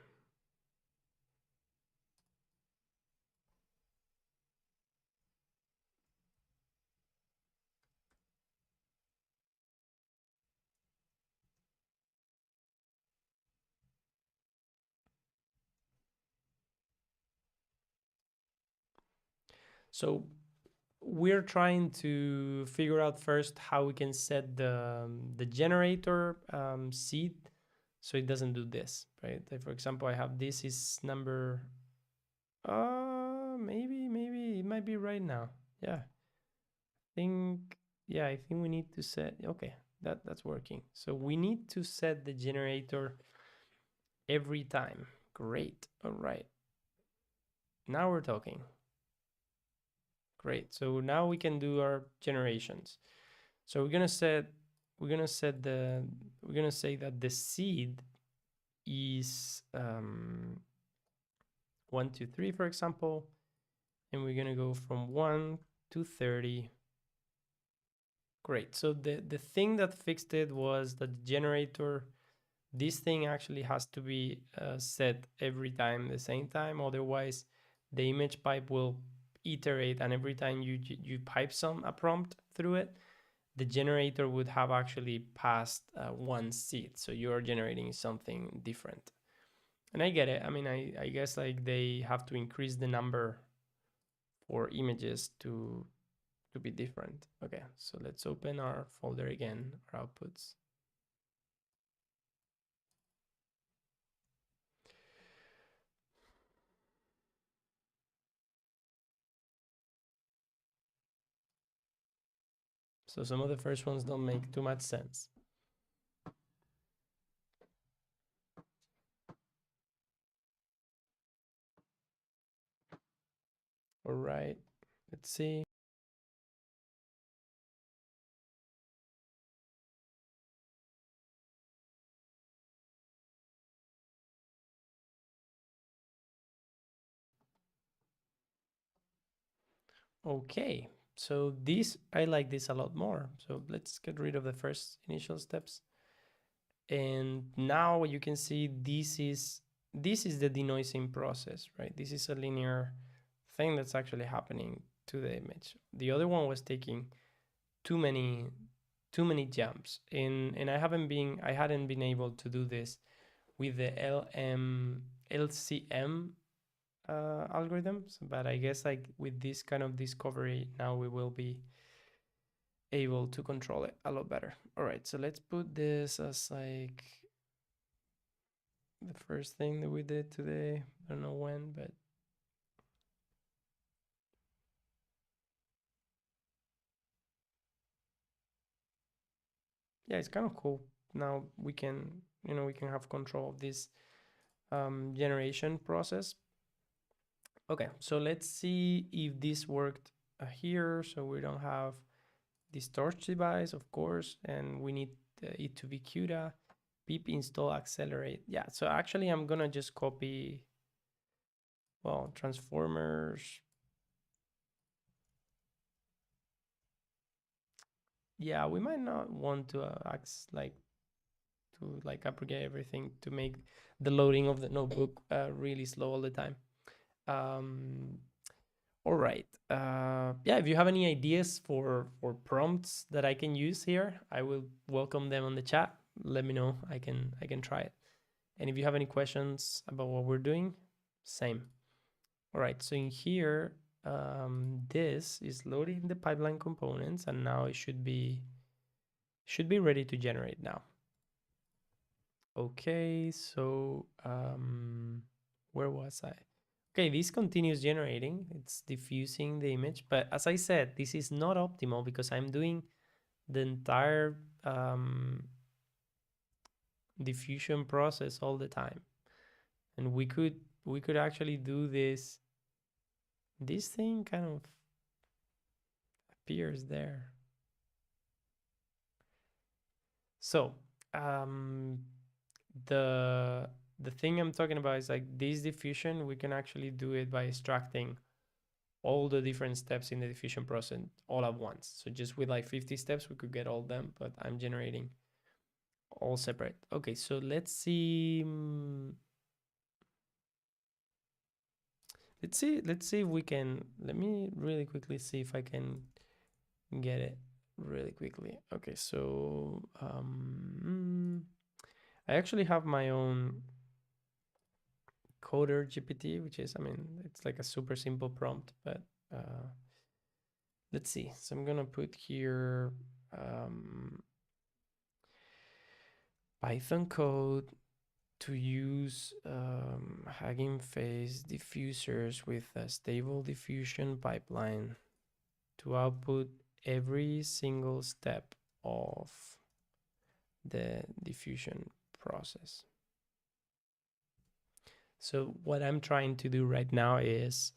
So we're trying to figure out first how we can set the generator seed so it doesn't do this, right? Like for example, I have this is number, maybe it might be right now. Yeah, I think we need to set, okay, that's working. So we need to set the generator every time. Great. All right, now we're talking. Great. So now we can do our generations. So we're gonna say that the seed is 1 to 3, for example, and we're gonna go from 1 to 30. Great. So the thing that fixed it was that the generator, this thing actually has to be set every time the same time, otherwise the image pipe will iterate, and every time you pipe a prompt through it, the generator would have actually passed one seed, so you're generating something different. And I get it. I mean, I guess like they have to increase the number for images to be different. Okay, so let's open our folder again, our outputs. So some of the first ones don't make too much sense. All right, let's see. Okay, so this, I like this a lot more. So let's get rid of the first initial steps. And now you can see this is the denoising process, right? This is a linear thing that's actually happening to the image. The other one was taking too many jumps, and I hadn't been able to do this with the LCM algorithms, but I guess like with this kind of discovery now we will be able to control it a lot better. All right, so let's put this as like the first thing that we did today. I don't know when, but yeah, it's kind of cool. Now we can, we can have control of this generation process. Okay, so let's see if this worked here. So we don't have this torch device, of course, and we need it to be CUDA. Pip install accelerate. Yeah, so actually I'm gonna just copy, well, transformers. Yeah, we might not want to abrogate everything to make the loading of the notebook really slow all the time. Um, all right. Yeah, if you have any ideas for prompts that I can use here, I will welcome them on the chat. Let me know. I can try it. And if you have any questions about what we're doing, same. All right. So in here, this is loading the pipeline components, and now it should be ready to generate now. Okay, so where was I? Okay, this continues generating. It's diffusing the image, but as I said, this is not optimal because I'm doing the entire diffusion process all the time, and we could actually do this. This thing kind of appears there. So the thing I'm talking about is like this diffusion. We can actually do it by extracting all the different steps in the diffusion process all at once. So just with like 50 steps, we could get all of them, but I'm generating all separate. Okay, so let's see. Let's see if we can, let me really quickly see if I can get it really quickly. Okay, so I actually have my own coder GPT, which is, I mean, it's like a super simple prompt, but let's see. So I'm gonna put here Python code to use HuggingFace diffusers with a stable diffusion pipeline to output every single step of the diffusion process. So what I'm trying to do right now is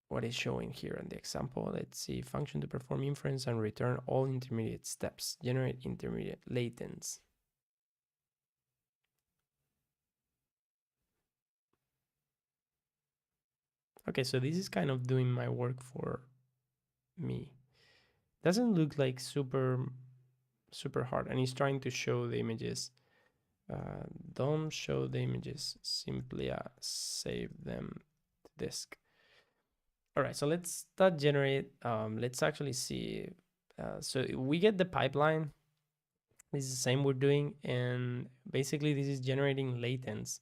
what is showing here in the example. Let's see, function to perform inference and return all intermediate steps, generate intermediate latents. Okay, so this is kind of doing my work for me. Doesn't look like super hard, and it's trying to show the images. Don't show the images, simply save them to disk. All right, so let's start generate. Let's actually see. So we get the pipeline. This is the same we're doing, and basically this is generating latents.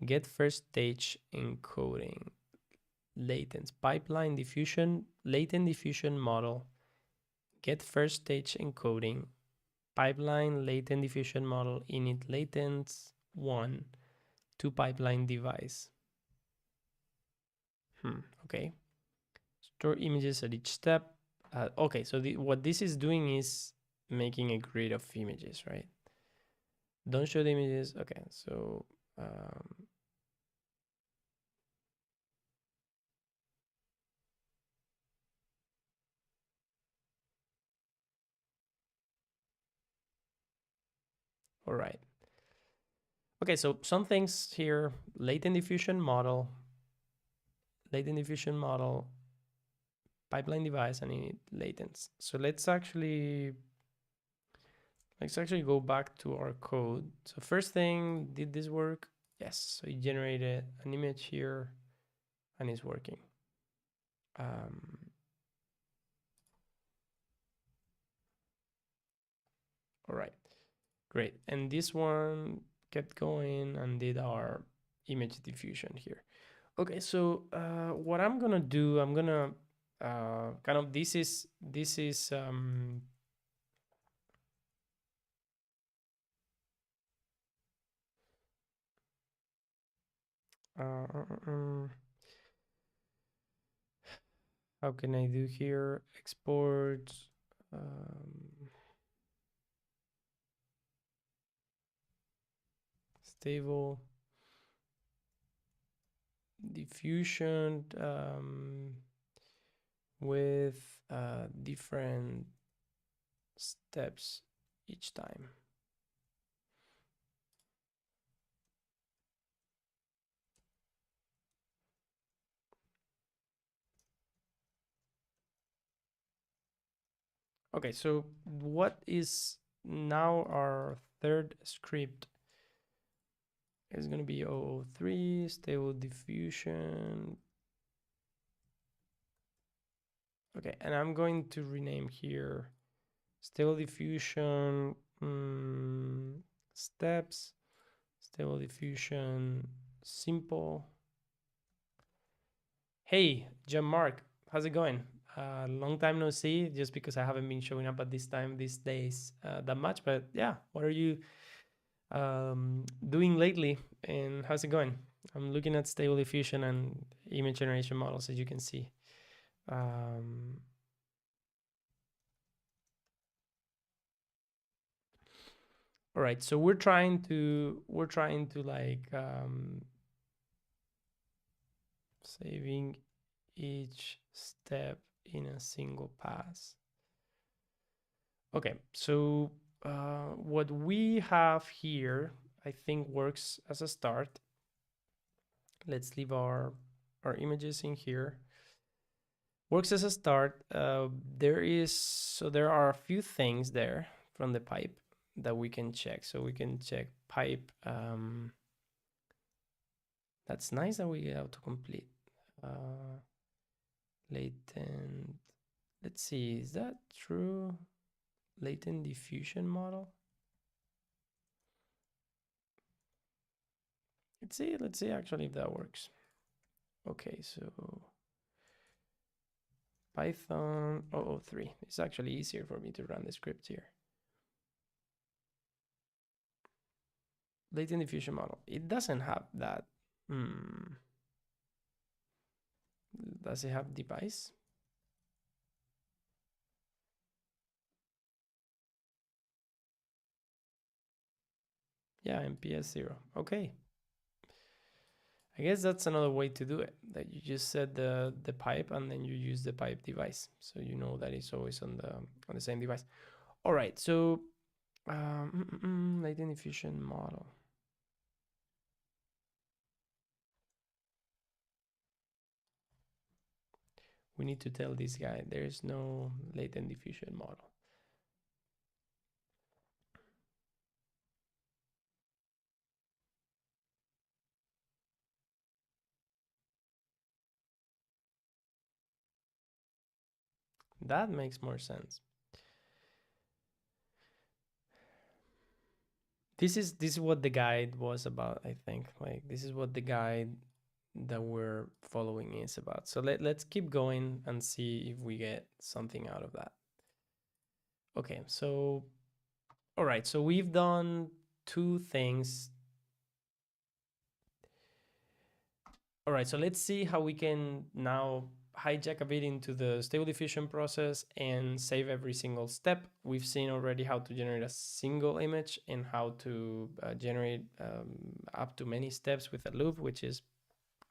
Get first stage encoding, latents, pipeline diffusion, latent diffusion model, get first stage encoding, pipeline latent diffusion model, init latents 1 to pipeline device. Okay. Store images at each step. Okay, so what this is doing is making a grid of images, right? Don't show the images. Okay, so all right. Okay, so some things here: latent diffusion model, pipeline device, and init latents. So let's actually go back to our code. So first thing, did this work? Yes. So it generated an image here, and it's working. All right, great. And this one kept going and did our image diffusion here. Okay, so what I'm gonna do, I'm gonna kind of this is how can I do here? Export. Stable diffusion with different steps each time. Okay, so what is now our third script is going to be 003 stable diffusion. Okay, and I'm going to rename here stable diffusion steps, stable diffusion simple. Hey, John Mark, how's it going? Long time no see, just because I haven't been showing up at this time these days that much. But yeah, what are you doing lately, and how's it going? I'm looking at stable diffusion and image generation models, as you can see. All right, so we're trying to like saving each step in a single pass. Okay, so what we have here, I think, works as a start. Let's leave our images in here. Works as a start. There are a few things there from the pipe that we can check. So we can check pipe. That's nice that we get autocomplete. Latent. Let's see, is that true? Latent diffusion model. Let's see actually if that works. Okay, so Python 003. It's actually easier for me to run the script here. Latent diffusion model. It doesn't have that. Does it have device? Yeah, MPS 0. Okay. I guess that's another way to do it, that you just set the pipe and then you use the pipe device. So you know that it's always on the same device. All right, so latent diffusion model. We need to tell this guy there is no latent diffusion model. That makes more sense. This is what the guide was about, I think. Like this is what the guide that we're following is about. So let's keep going and see if we get something out of that. Okay, so all right, so we've done two things. All right, so let's see how we can now hijack a bit into the Stable Diffusion process and save every single step. We've seen already how to generate a single image and how to generate up to many steps with a loop, which is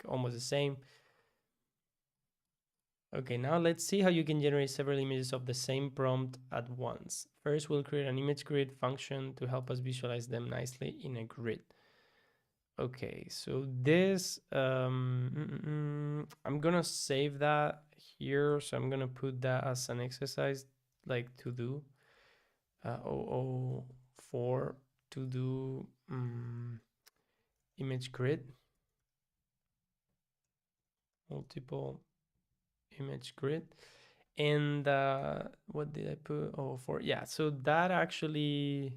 almost the same. Okay, now let's see how you can generate several images of the same prompt at once. First, we'll create an image grid function to help us visualize them nicely in a grid. Okay, so this, I'm gonna save that here. So I'm gonna put that as an exercise, like to do, 004 to do image grid, multiple image grid. And what did I put? 004, yeah, so that actually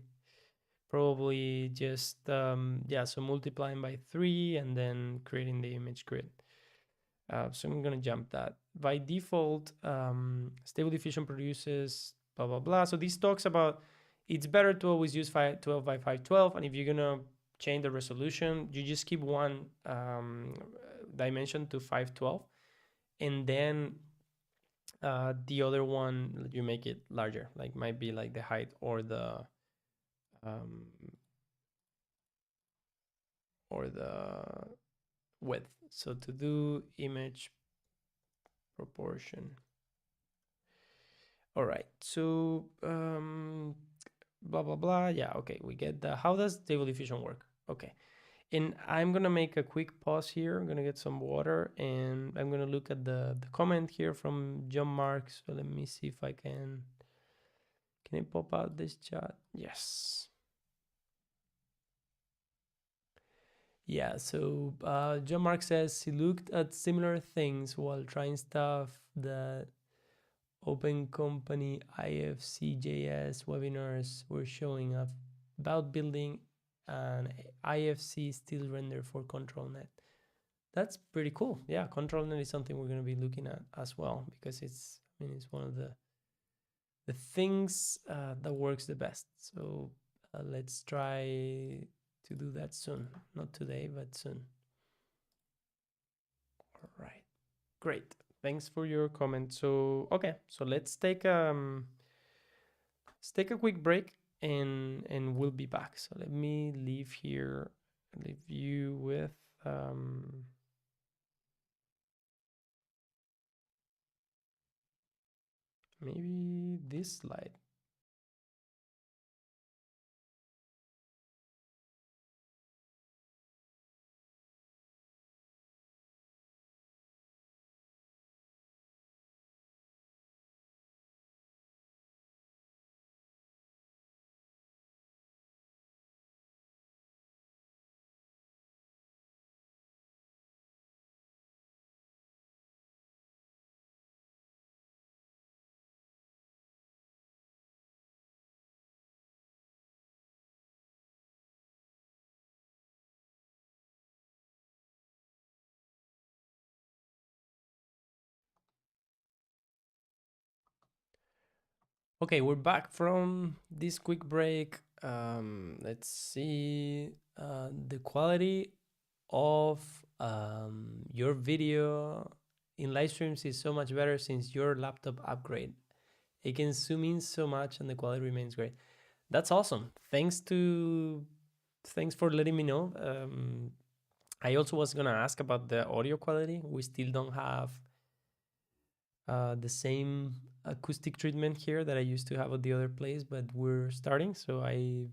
probably just, yeah, so multiplying by 3 and then creating the image grid. So I'm going to jump that. By default, Stable Diffusion produces blah, blah, blah. So this talks about it's better to always use 512 by 512. And if you're going to change the resolution, you just keep one dimension to 512. And then the other one, you make it larger, like might be like the height or the width. So to do image proportion. All right, so blah, blah, blah. Yeah, okay, we get the, how does Stable Diffusion work? Okay, and I'm gonna make a quick pause here. I'm gonna get some water and I'm gonna look at the comment here from John Mark. So let me see if I can I pop out this chat? Yes. Yeah, so John Mark says he looked at similar things while trying stuff that Open Company IFC.js webinars were showing up about building an IFC still render for ControlNet. That's pretty cool. Yeah, ControlNet is something we're going to be looking at as well because it's, I mean, it's one of the things that works the best. So let's try to do that soon. Not today, but soon. All right, great. Thanks for your comment. So okay, so let's take a quick break and we'll be back. So let me leave here, leave you with maybe this slide. Okay, we're back from this quick break. Let's see the quality of your video in live streams is so much better since your laptop upgrade. It can zoom in so much and the quality remains great. That's awesome. Thanks for letting me know. I also was gonna ask about the audio quality. We still don't have the same acoustic treatment here that I used to have at the other place, but we're starting. So I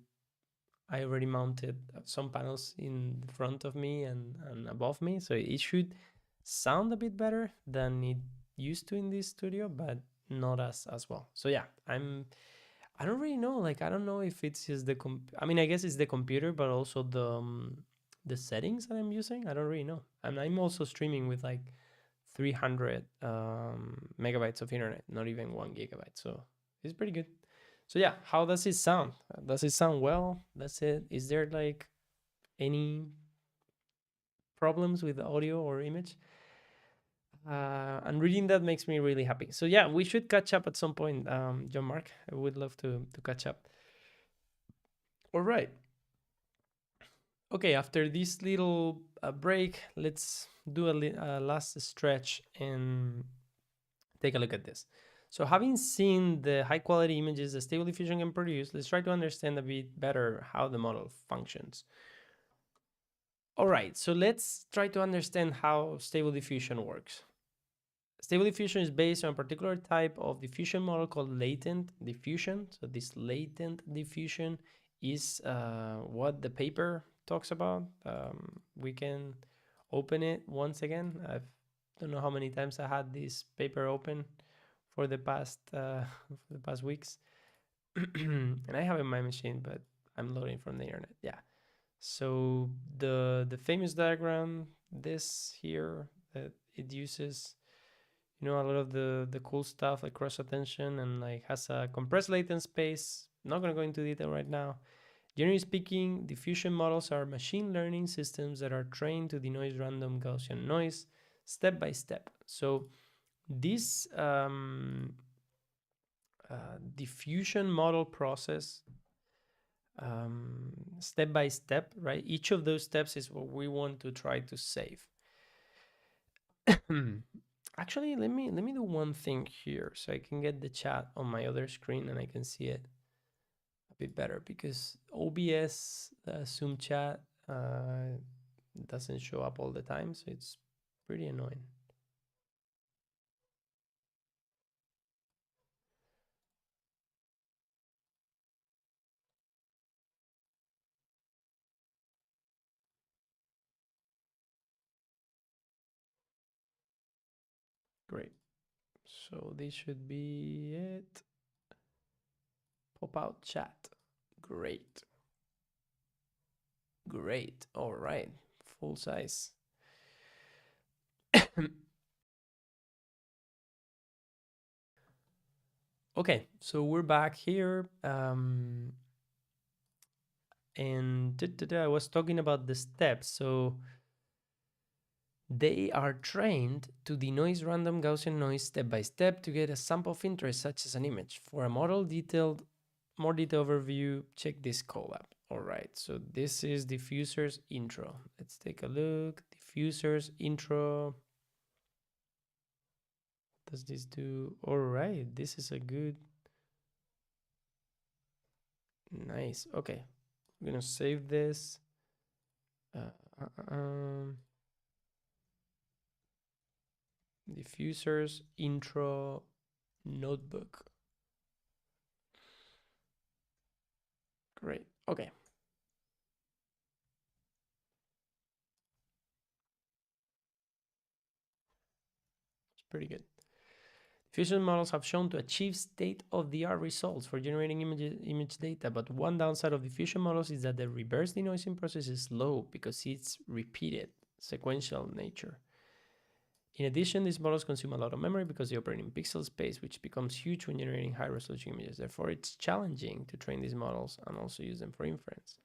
already mounted some panels in front of me and above me, so it should sound a bit better than it used to in this studio, but not as well. So yeah, I don't really know. Like, I don't know if it's just the I mean, I guess it's the computer, but also the settings that I'm using. I don't really know. And I'm also streaming with like 300 megabytes of internet, not even 1 gigabyte. So it's pretty good. So yeah, how does it sound? Does it sound well? That's it. Is there like any problems with the audio or image? And reading that makes me really happy. So yeah, we should catch up at some point, John Mark. I would love to catch up. All right. Okay, after this little break, let's do a last stretch and take a look at this. So having seen the high quality images that Stable Diffusion can produce, let's try to understand a bit better how the model functions. All right, so let's try to understand how Stable Diffusion works. Stable diffusion is based on a particular type of diffusion model called latent diffusion. So this latent diffusion is what the paper talks about. We can open it once again. I don't know how many times I had this paper open for the past for the past weeks, and I have it in my machine, but I'm loading from the internet. Yeah. So the famous diagram, this here that it uses, a lot of the cool stuff like cross attention and like has a compressed latent space. Not going to go into detail right now. Generally speaking, diffusion models are machine learning systems that are trained to denoise random Gaussian noise step by step. So this diffusion model process, step by step, right? Each of those steps is what we want to try to save. Actually, let me do one thing here so I can get the chat on my other screen and I can see it a bit better, because OBS Zoom chat doesn't show up all the time, so it's pretty annoying. Great. So this should be it. Pop out chat. Great. Great. All right. Full size. Okay, so we're back here. And I was talking about the steps. So they are trained to denoise random Gaussian noise step by step to get a sample of interest, such as an image. For a more detailed overview, check this collab. All right, so this is Diffuser's intro. Let's take a look. Diffuser's intro. What does this do? All right, this is a good, nice. Okay, I'm gonna save this. Diffusers intro notebook. Great. Okay. It's pretty good. Diffusion models have shown to achieve state-of-the-art results for generating image data, but one downside of diffusion models is that the reverse denoising process is slow because it's repeated, sequential nature. In addition, these models consume a lot of memory because they operate in pixel space, which becomes huge when generating high-resolution images. Therefore, it's challenging to train these models and also use them for inference.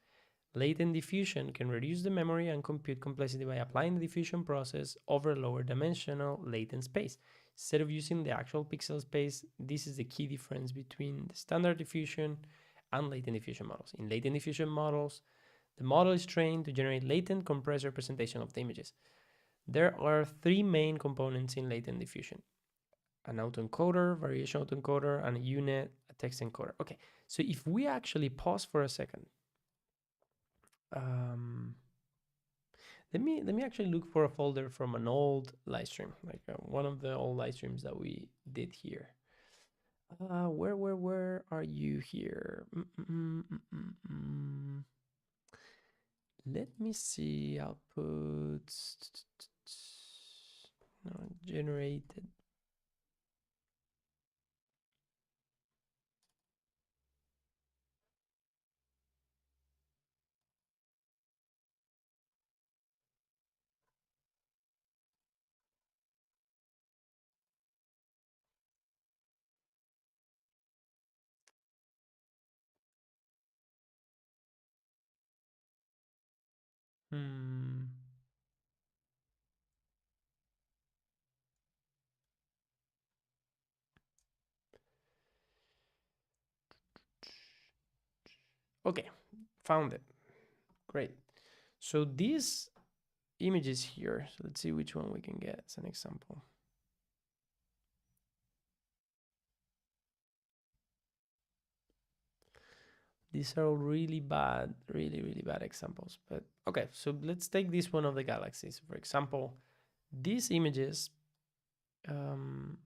Latent diffusion can reduce the memory and compute complexity by applying the diffusion process over lower dimensional latent space. Instead of using the actual pixel space, this is the key difference between the standard diffusion and latent diffusion models. In latent diffusion models, the model is trained to generate latent compressed representation of the images. There are three main components in latent diffusion: an autoencoder, variation autoencoder, and a UNet, a text encoder. Okay, so if we actually pause for a second, um, let me actually look for a folder from an old live stream, like one of the old live streams that we did here. Where are you here? Let me see outputs. No, generated. Hmm. Okay, found it. Great. So these images here, so let's see which one we can get as an example. These are all really bad, really bad examples. But okay, so let's take this one of the galaxies. For example, these images, um,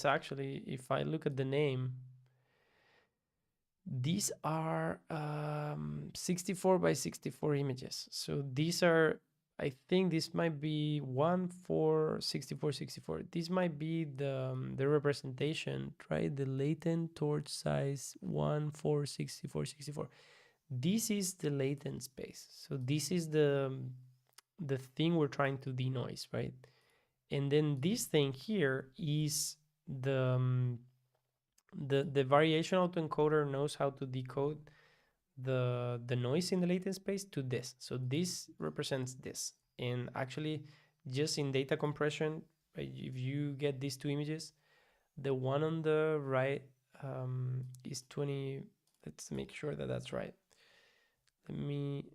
actually, if I look at the name, these are 64 by 64 images. So these are, I think this might be 1 4 64 64. This might be the representation, right? The latent torch size 1 4 64 64. This is the latent space. So this is the thing we're trying to denoise, right? And then this thing here is the variation autoencoder knows how to decode the noise in the latent space to this. So this represents this. And actually, just in data compression, right, if you get these two images, the one on the right is 20. Let's make sure that that's right. Let me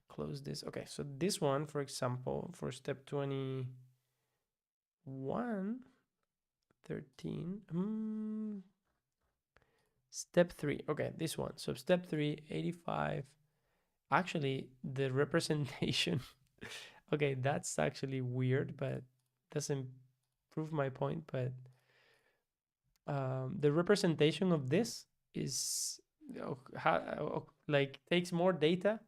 close this. Okay, so this one, for example, for step 21, 13, step 3. Okay, this one. So step 3, 85. Actually, the representation. Okay, that's actually weird, but doesn't prove my point. But the representation of this is like takes more data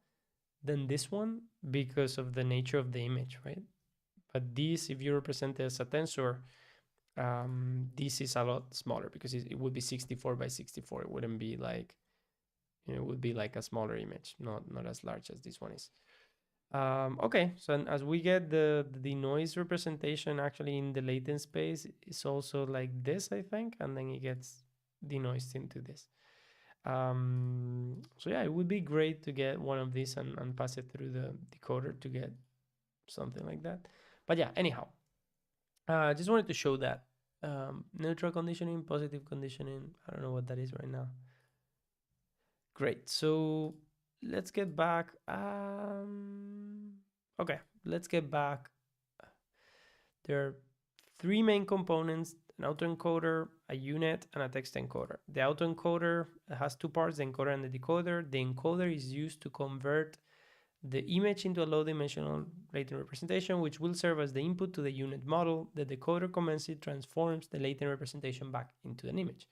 than this one because of the nature of the image, right? But this, if you represent it as a tensor, this is a lot smaller because it would be 64 by 64. It wouldn't be like, it would be like a smaller image, not as large as this one is. Okay, so as we get the noise representation actually in the latent space, it's also like this, I think, and then it gets denoised into this. So yeah, it would be great to get one of these and pass it through the decoder to get something like that. But yeah, anyhow, I just wanted to show that neutral conditioning, positive conditioning. I don't know what that is right now. Great. So let's get back. Okay, let's get back. There are three main components: an autoencoder, a unit, and a text encoder. The autoencoder has two parts: the encoder and the decoder. The encoder is used to convert the image into a low-dimensional latent representation, which will serve as the input to the unit model. The decoder commences transforms the latent representation back into an image.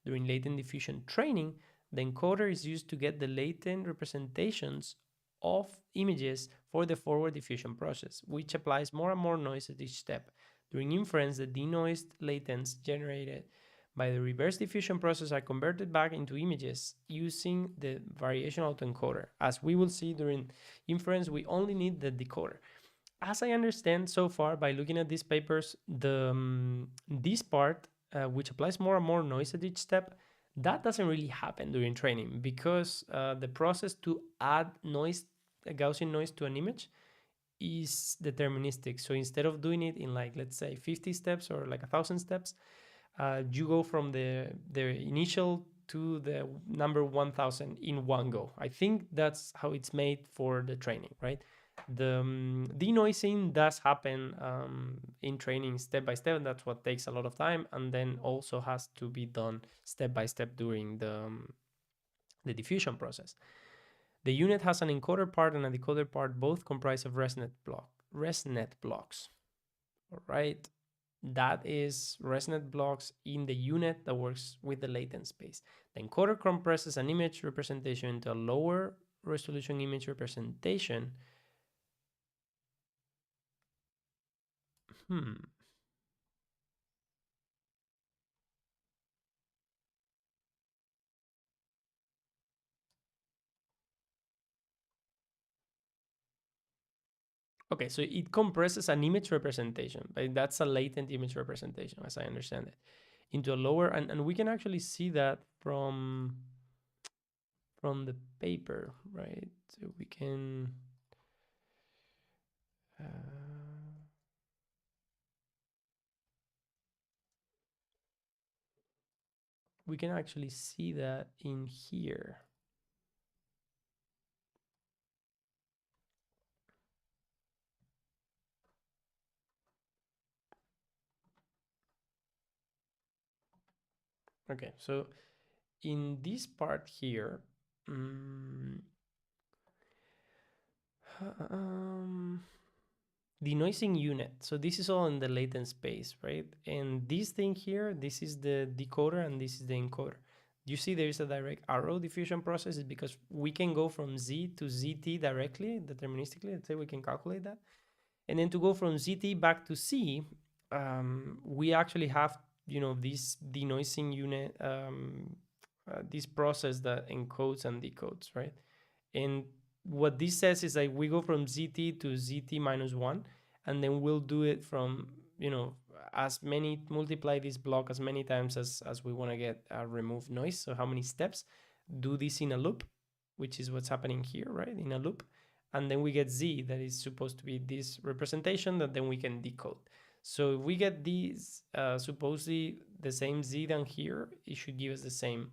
During latent diffusion training, the encoder is used to get the latent representations of images for the forward diffusion process, which applies more and more noise at each step. During inference, the denoised latents generated by the reverse diffusion process are converted back into images using the variation autoencoder. As we will see during inference, we only need the decoder. As I understand so far by looking at these papers, this part, which applies more and more noise at each step, that doesn't really happen during training because the process to add noise, a Gaussian noise to an image, is deterministic. So instead of doing it in like, let's say 50 steps or like 1,000 steps, you go from the initial to the number 1,000 in one go. I think that's how it's made for the training, right? The denoising does happen in training step by step. That's what takes a lot of time, and then also has to be done step by step during the diffusion process. The unit has an encoder part and a decoder part, both comprised of ResNet blocks. All right. That is ResNet blocks in the unit that works with the latent space. The encoder compresses an image representation into a lower resolution image representation. Okay, so it compresses an image representation, but that's a latent image representation, as I understand it, into a lower, and we can actually see that from from the paper, right? So we can actually see that in here. Okay, so in this part here, um, denoising unit. So this is all in the latent space, right? And this thing here, this is the decoder and this is the encoder. You see there is a direct arrow diffusion process is because we can go from Z to ZT directly, deterministically. Let's say we can calculate that. And then to go from ZT back to C, we actually have, this denoising unit, this process that encodes and decodes, right? And what this says is like we go from ZT to ZT minus 1, and then we'll do it from, as many, multiply this block as many times as we want to get remove noise. So how many steps, do this in a loop, which is what's happening here, right? In a loop. And then we get Z, that is supposed to be this representation that then we can decode. So if we get these, supposedly the same Z than here, it should give us the same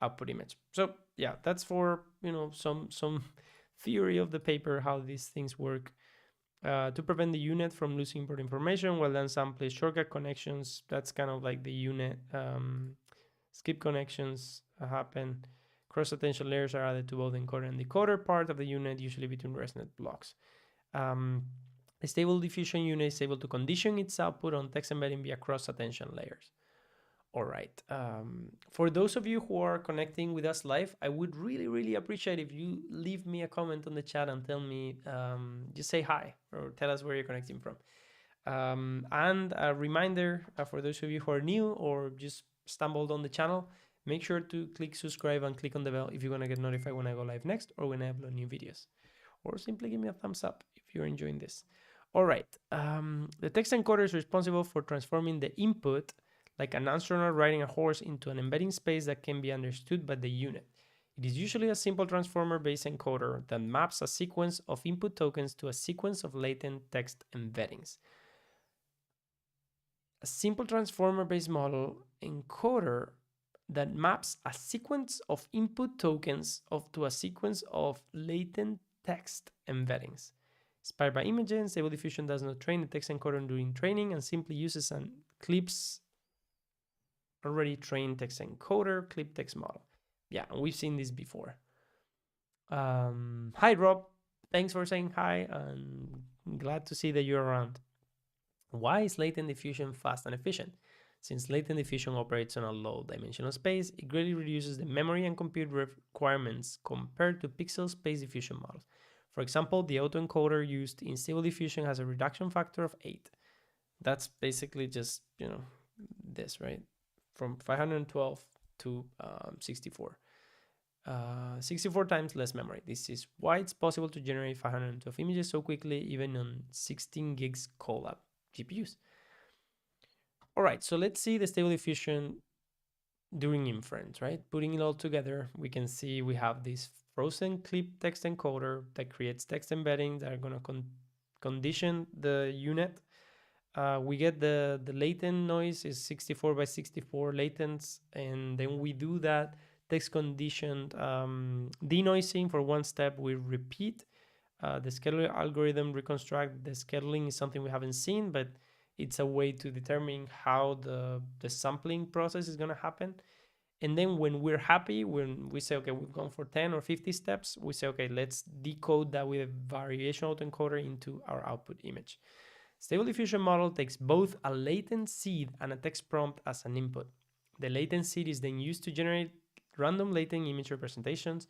output image. So yeah, that's for, some theory of the paper, how these things work. To prevent the unit from losing input information, well then sample shortcut connections. That's kind of like the unit. Skip connections happen. Cross attention layers are added to both encoder and decoder part of the unit, usually between ResNet blocks. A stable diffusion unit is able to condition its output on text embedding via cross attention layers. All right. For those of you who are connecting with us live, I would really, really appreciate if you leave me a comment on the chat and tell me, just say hi or tell us where you're connecting from. And a reminder for those of you who are new or just stumbled on the channel, make sure to click subscribe and click on the bell if you want to get notified when I go live next or when I upload new videos. Or simply give me a thumbs up if you're enjoying this. All right. The text encoder is responsible for transforming the input, like an astronaut riding a horse, into an embedding space that can be understood by the unit. It is usually a simple transformer-based encoder that maps a sequence of input tokens to a sequence of latent text embeddings. A simple transformer-based model encoder that maps a sequence of input tokens to a sequence of latent text embeddings. Inspired by images, Stable Diffusion does not train the text encoder during training and simply uses an clips already trained text encoder clip text model. Yeah, we've seen this before. Hi, Rob. Thanks for saying hi, and glad to see that you're around. Why is latent diffusion fast and efficient? Since latent diffusion operates on a low-dimensional space, it greatly reduces the memory and compute requirements compared to pixel space diffusion models. For example, the autoencoder used in Stable Diffusion has a reduction factor of 8. That's basically just, this, right? From 512 to 64. 64 times less memory. This is why it's possible to generate 512 images so quickly, even on 16 gigs Colab GPUs. All right, so let's see the Stable Diffusion during inference, right? Putting it all together, we can see we have this frozen clip text encoder that creates text embeddings that are going to condition the unit. We get the latent noise is 64 by 64 latents, and then we do that text conditioned denoising for one step. We repeat the scheduler algorithm reconstruct. The scheduling is something we haven't seen, but it's a way to determine how the sampling process is going to happen. And then when we're happy, when we say, okay, we've gone for 10 or 50 steps, we say, okay, let's decode that with a variation autoencoder into our output image. Stable Diffusion model takes both a latent seed and a text prompt as an input. The latent seed is then used to generate random latent image representations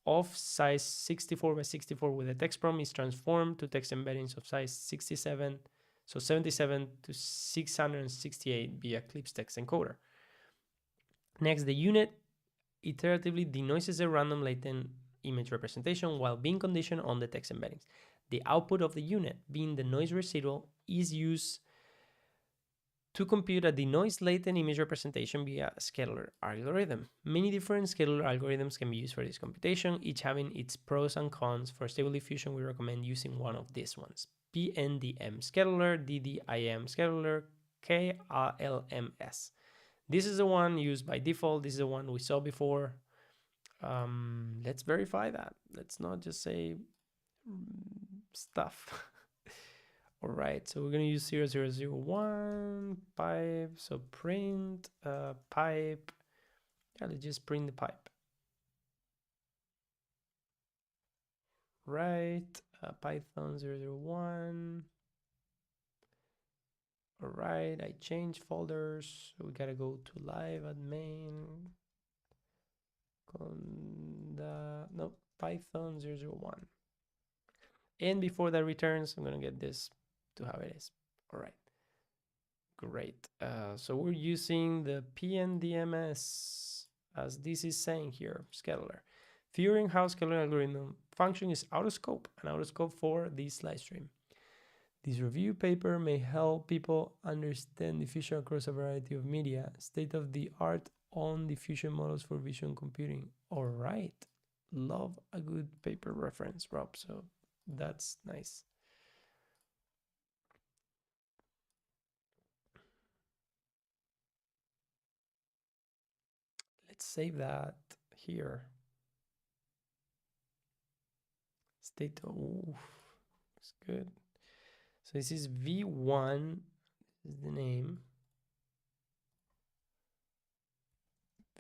of size 64 by 64, where the text prompt is transformed to text embeddings of size 67, so 77 to 668 via Clips text encoder. Next, the unit iteratively denoises a random latent image representation while being conditioned on the text embeddings. The output of the unit, being the noise residual, is used to compute a denoise latent image representation via a scalar algorithm. Many different scalar algorithms can be used for this computation, each having its pros and cons. For stable diffusion, we recommend using one of these ones: PNDM scalar, DDIM scalar, KLMS. This is the one used by default. This is the one we saw before. Let's verify that. Let's not just say stuff. All right, so we're gonna use 0001 pipe. So print pipe. Yeah, let's just print the pipe. Right, Python 001. All right, I changed folders. So we gotta go to live admin. No, Python 001. And before that returns, I'm gonna get this to how it is. All right, great. So we're using the PNDMS, as this is saying here, scalar. Figuring how scalar algorithm function is out of scope, and out of scope for this live stream. This review paper may help people understand diffusion across a variety of media, state of the art on diffusion models for vision computing. All right, love a good paper reference, Rob. So that's nice. Let's save that here. State, oof, it's good. So this is V1, is the name.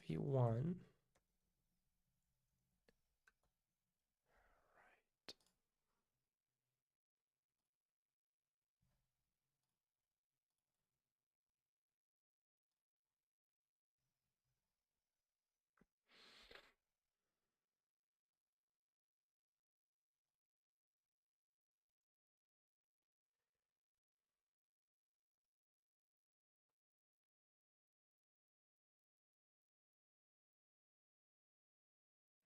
V1.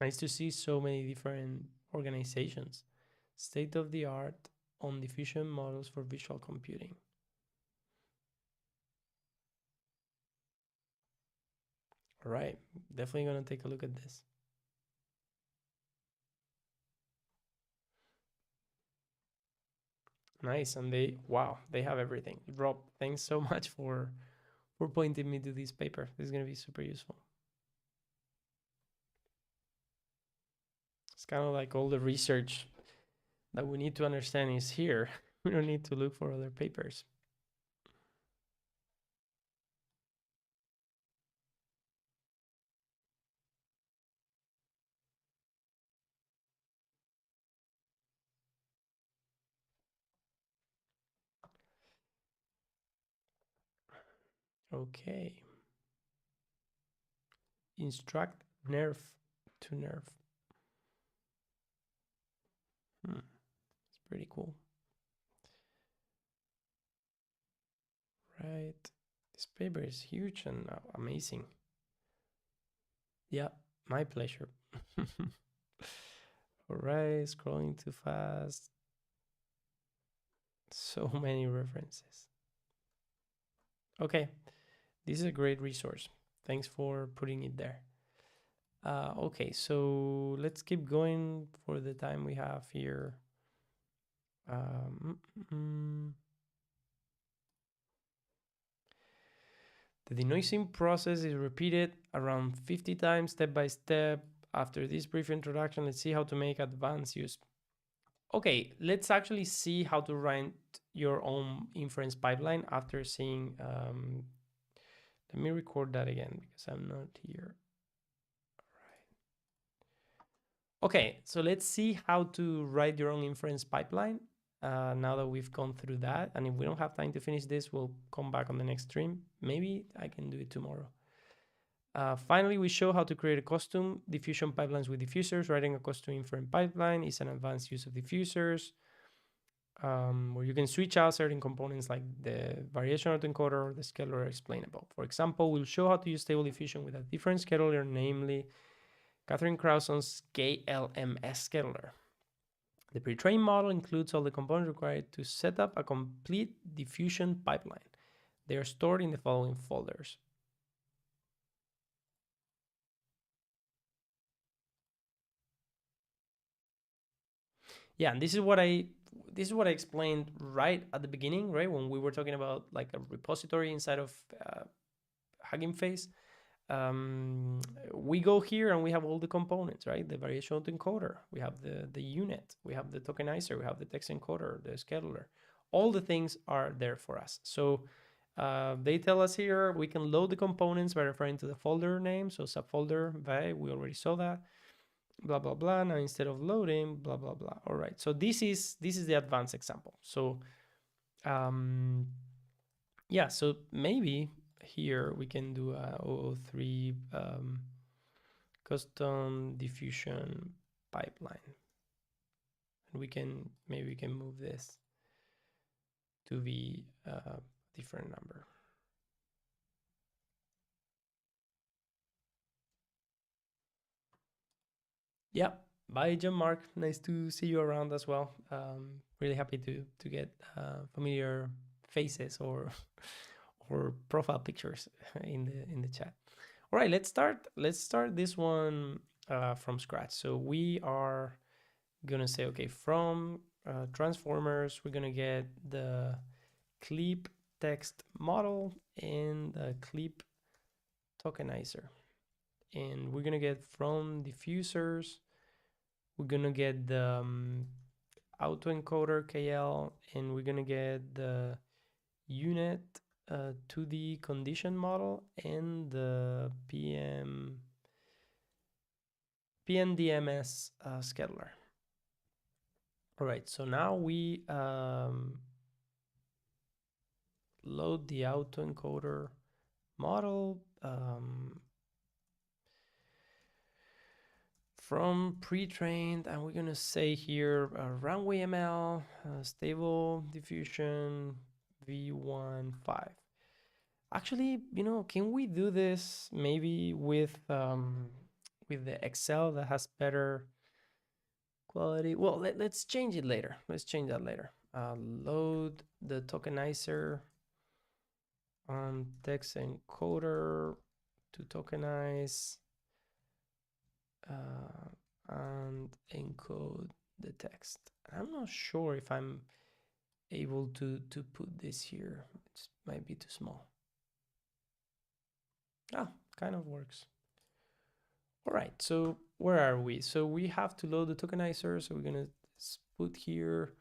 Nice to see so many different organizations. State of the art on diffusion models for visual computing. All right, definitely gonna take a look at this. Nice, and they have everything. Rob, thanks so much for pointing me to this paper. This is gonna be super useful. It's kind of like all the research that we need to understand is here. We don't need to look for other papers. Okay. Instruct nerve to nerve. It's pretty cool. Right. This paper is huge and amazing. Yeah, my pleasure. All right, scrolling too fast. So many references. Okay, this is a great resource. Thanks for putting it there. Okay, so let's keep going for the time we have here. The denoising process is repeated around 50 times step by step. After this brief introduction, let's see how to make advanced use. Okay, let's actually see how to write your own inference pipeline after seeing. Let me record that again because I'm not here. All right. Okay, so let's see how to write your own inference pipeline. Now that we've gone through that, and if we don't have time to finish this, we'll come back on the next stream. Maybe I can do it tomorrow. Finally, we show how to create a custom diffusion pipelines with diffusers. Writing a custom inference pipeline is an advanced use of diffusers, where you can switch out certain components like the variation autoencoder or the scalar explainable. For example, we'll show how to use stable diffusion with a different scheduler, namely Catherine Crowson's KLMS scheduler. The pre-trained model includes all the components required to set up a complete diffusion pipeline. They are stored in the following folders. Yeah, and this is what I explained right at the beginning, right? When we were talking about like a repository inside of HuggingFace. We go here and we have all the components, right? The variational encoder, we have the unit, we have the tokenizer, we have the text encoder, the scheduler. All the things are there for us. So they tell us here we can load the components by referring to the folder name. So subfolder, we already saw that. Blah blah blah. Now instead of loading, blah blah blah. All right. So this is the advanced example. So yeah. So maybe here we can do a 003 custom diffusion pipeline, and maybe we can move this to be a different number. Yeah, bye John Mark, nice to see you around as well. Really happy to get familiar faces or or profile pictures in the chat. All right, let's start this one from scratch. So we are gonna say, okay, from transformers, we're gonna get the clip text model and the clip tokenizer. And we're gonna get from diffusers, we're gonna get the autoencoder KL, and we're gonna get the unit 2D condition model and the PNDMS scheduler. All right, so now we load the autoencoder model from pre-trained, and we're gonna say here runway ML stable diffusion v1.5. Actually, can we do this maybe with the Excel that has better quality? Well, let's change it later. Let's change that later. Load the tokenizer on text encoder to tokenize and encode the text. I'm not sure if I'm able to put this here. It might be too small. Kind of works. All right, so where are we? So we have to load the tokenizer. So we're gonna put here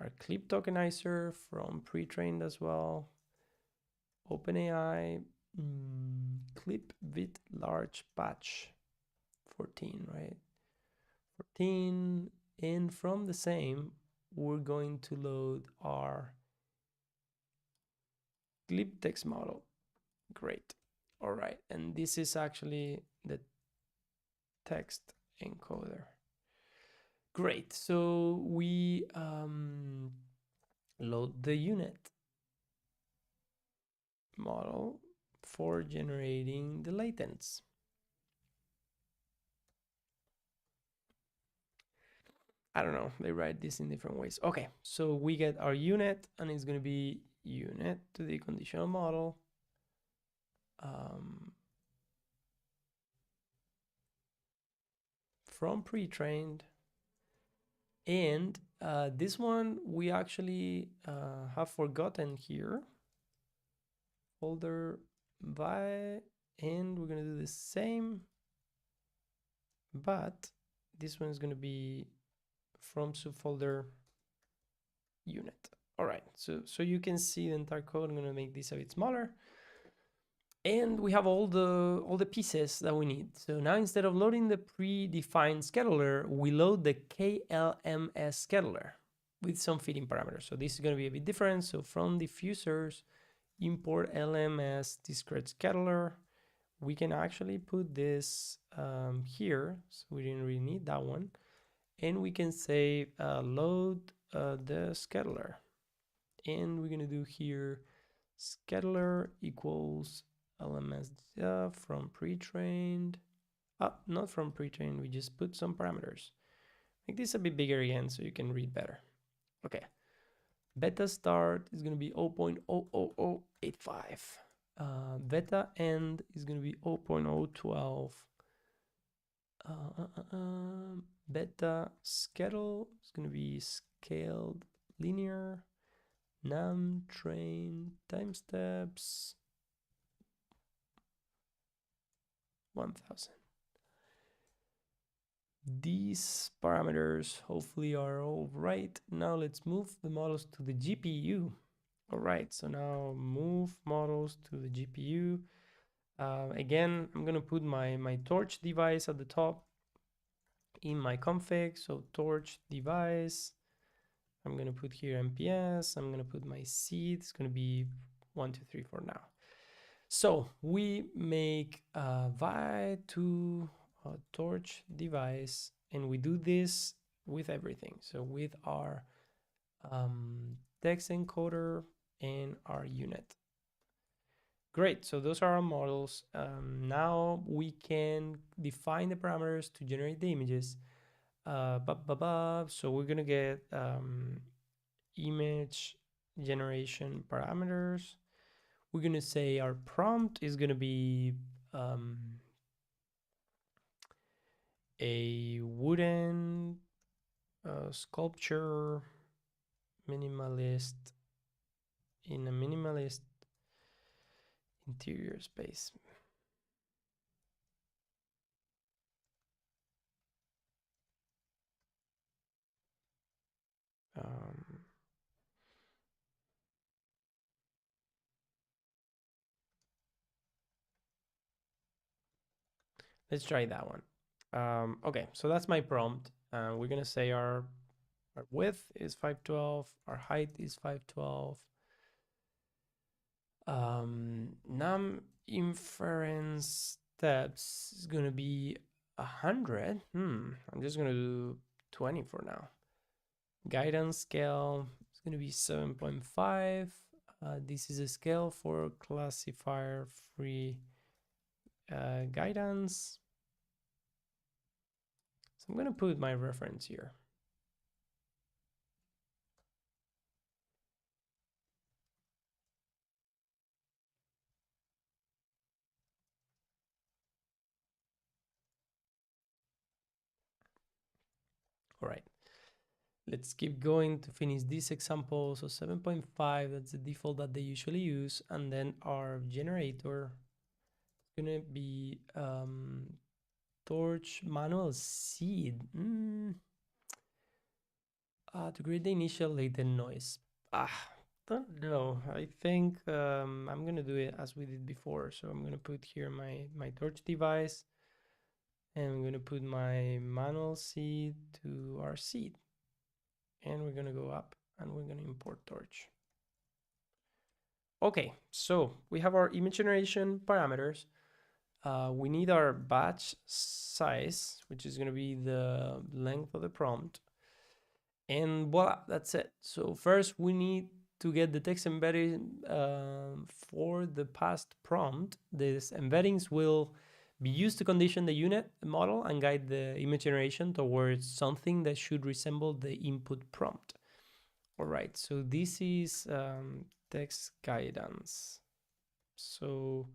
our clip tokenizer from pre-trained as well. OpenAI clip with large patch 14, right? 14, and from the same, we're going to load our clip text model. Great. All right, and this is actually the text encoder. Great, so we load the unit model for generating the latents. I don't know, they write this in different ways. Okay, so we get our unit, and it's going to be unit to the conditional model. From pre-trained, and this one we actually have forgotten here. Folder by, and we're going to do the same, but this one is going to be from subfolder unit. All right, so you can see the entire code. I'm going to make this a bit smaller, and we have all the pieces that we need. So now instead of loading the predefined scheduler, we load the KLMS scheduler with some fitting parameters. So this is going to be a bit different. So from diffusers, import LMS discrete scheduler. We can actually put this here, so we didn't really need that one. And we can say load the scheduler. And we're gonna do here scheduler equals LMS from pre-trained. Not from pre-trained, we just put some parameters. Make this a bit bigger again so you can read better. Okay. Beta start is going to be 0.00085. Beta end is going to be 0.012. Beta schedule is going to be scaled linear. Num train time steps 1000. These parameters hopefully are all right. Now let's move the models to the GPU. All right, so now move models to the GPU. Again, I'm gonna put my torch device at the top in my config. So torch device, I'm gonna put here MPS, I'm gonna put my seed, it's gonna be 1, 2, 3 for now. So we make a vi to torch device, and we do this with everything. So with our text encoder and our unit. Great, so those are our models. Now we can define the parameters to generate the images. So we're gonna get image generation parameters. We're gonna say our prompt is gonna be a wooden sculpture minimalist in a minimalist interior space. Let's try that one. Okay, so that's my prompt. We're gonna say our width is 512, our height is 512. Num inference steps is gonna be 100. I'm just gonna do 20 for now. Guidance scale is gonna be 7.5. This is a scale for classifier free guidance. So I'm gonna put my reference here. All right, let's keep going to finish this example. So 7.5, that's the default that they usually use. And then our generator is gonna be torch manual seed. To create the initial latent noise. Don't know. I think I'm gonna do it as we did before. So I'm gonna put here my torch device, and I'm gonna put my manual seed to our seed, and we're gonna go up and we're gonna import torch. Okay, so we have our image generation parameters. We need our batch size, which is gonna be the length of the prompt. And voila, that's it. So first we need to get the text embedded for the past prompt. These embeddings will be used to condition the unit model and guide the image generation towards something that should resemble the input prompt. All right, so this is text guidance. So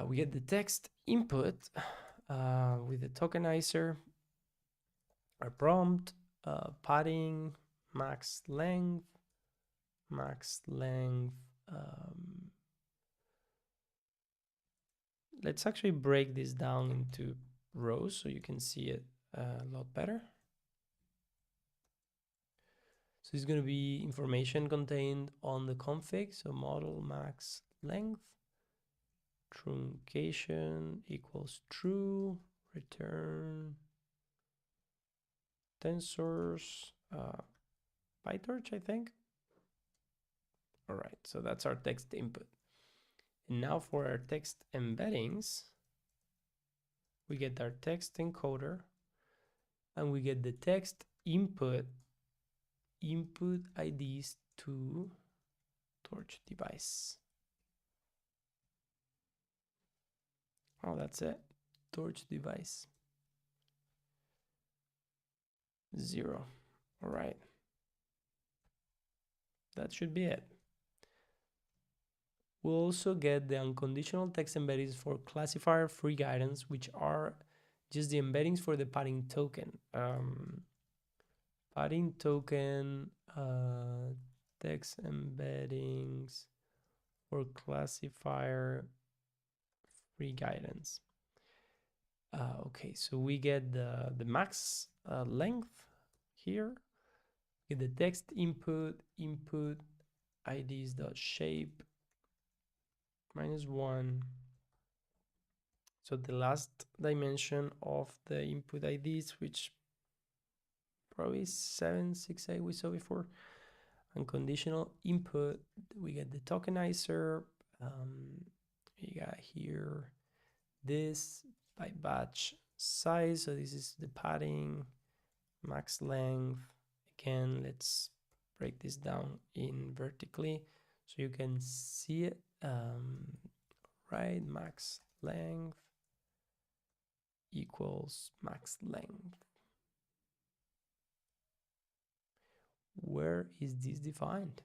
we get the text input with the tokenizer, our prompt, padding, max length. Let's actually break this down into rows so you can see it a lot better. So it's going to be information contained on the config. So model max length, truncation equals true, return tensors, PyTorch, I think. All right, so that's our text input. And now for our text embeddings, we get our text encoder, and we get the text input IDs to torch device. Oh, that's it. Torch device 0. All right. That should be it. We'll also get the unconditional text embeddings for classifier free guidance, which are just the embeddings for the padding token. Padding token text embeddings for classifier free guidance. Okay, so we get the max length here. Get the text input IDs dot shape -1. So the last dimension of the input IDs, which probably 768 we saw before. Unconditional input, we get the tokenizer. We got here this by batch size. So this is the padding, max length. Again, let's break this down in vertically so you can see it. Right, max length equals max length. Where is this defined?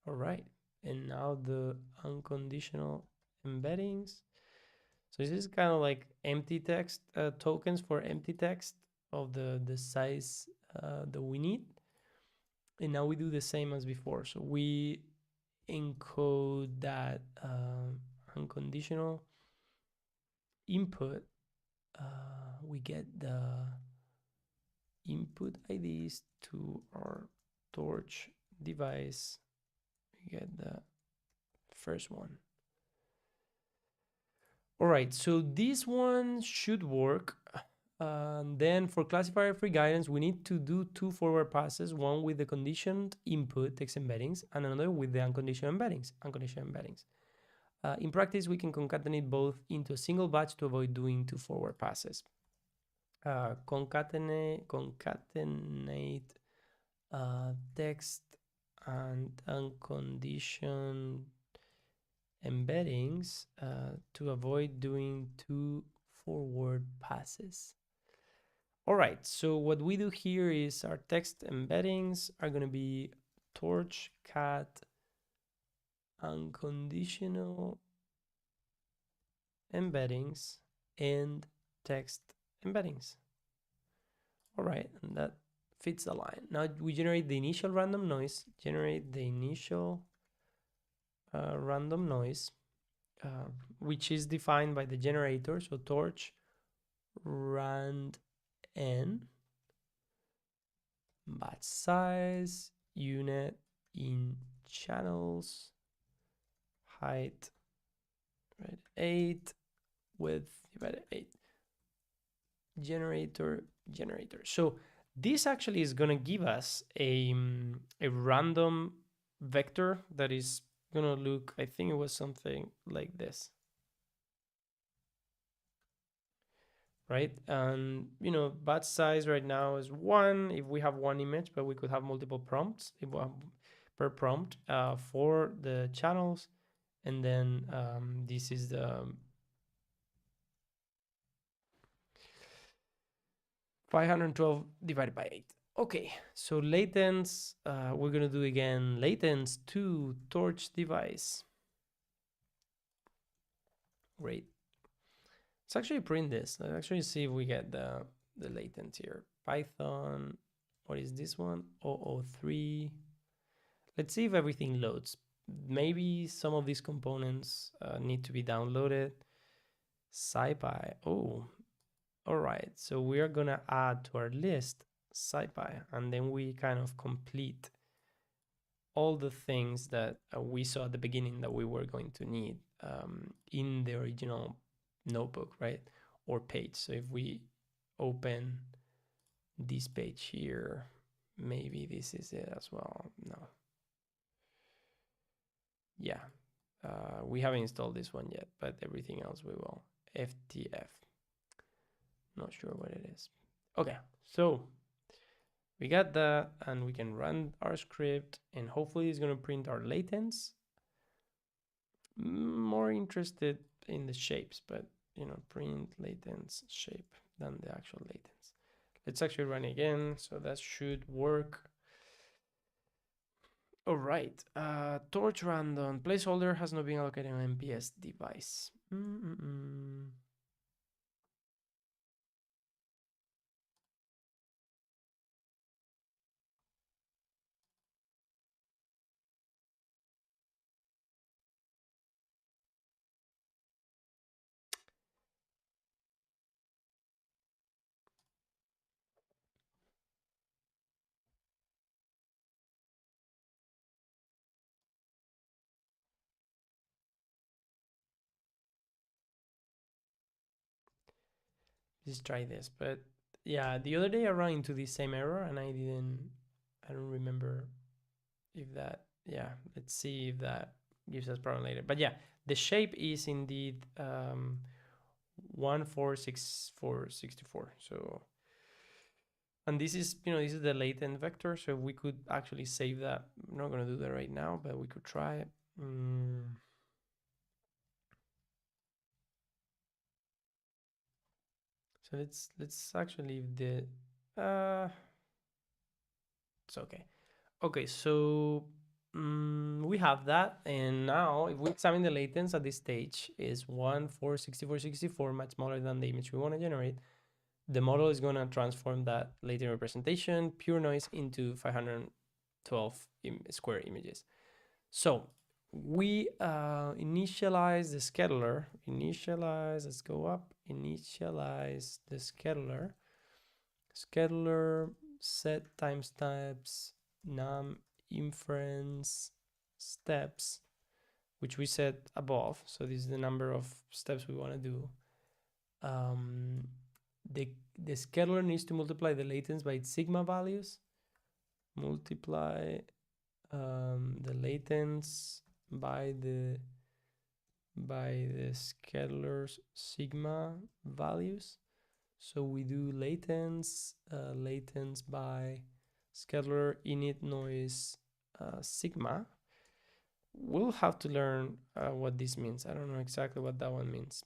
All right, and now the unconditional embeddings. So this is kind of like empty text tokens for empty text of the size that we need. And now we do the same as before. So we encode that unconditional input. We get the input IDs to our torch device. We get the first one. All right, so this one should work. Then for classifier free guidance, we need to do 2 forward passes, one with the conditioned input text embeddings and another with the unconditional embeddings. In practice, we can concatenate both into a single batch to avoid doing 2 forward passes. Concatenate text and unconditioned embeddings to avoid doing 2 forward passes. All right, so what we do here is our text embeddings are going to be torch cat unconditional embeddings and text embeddings. All right, and that fits the line. Now we generate the initial random noise, random noise, which is defined by the generator. So torch rand n batch size unit in channels height right 8 width divided 8 generator. So this actually is going to give us a random vector that is going to look, I think it was something like this, right? And you know, batch size right now is 1 if we have 1 image, but we could have multiple prompts if we have per prompt for the channels. And then this is the 512 divided by 8. Okay, so latents, we're gonna do again latents to torch device. Great. Let's actually print this. Let's actually see if we get the latent here. Python, what is this one? 003. Let's see if everything loads. Maybe some of these components need to be downloaded. SciPy, oh, all right. So we are gonna add to our list SciPy, and then we kind of complete all the things that we saw at the beginning that we were going to need in the original notebook, right? Or page. So if we open this page here, maybe this is it as well. No. Yeah, we haven't installed this one yet, but everything else we will. FTF. Not sure what it is. Okay, so we got that, and we can run our script, and hopefully it's going to print our latents. more interested in the shapes, but you know, print latents shape than the actual latents. Let's actually run again, so that should work. All right. Torch random placeholder has not been allocated on MPS device. Let's try this. But yeah, the other day I ran into the same error and I don't remember if that, yeah, let's see if that gives us problem later. But yeah, the shape is indeed 146,464. So, and this is, you know, this is the latent vector. So we could actually save that. I'm not going to do that right now, but we could try it. So let's actually leave the it's okay. Okay, so we have that, and now if we examine the latents at this stage is 1,464,64, much smaller than the image we want to generate. The model is going to transform that latent representation, pure noise, into 512 square images. So we initialize the scheduler. Let's go up. Initialize the scheduler. Scheduler set timestamps num inference steps, which we set above. So this is the number of steps we want to do. The scheduler needs to multiply the latents by its sigma values. Multiply the latents by the scheduler's sigma values. So we do latents by scheduler init noise sigma. We'll have to learn what this means. I don't know exactly what that one means.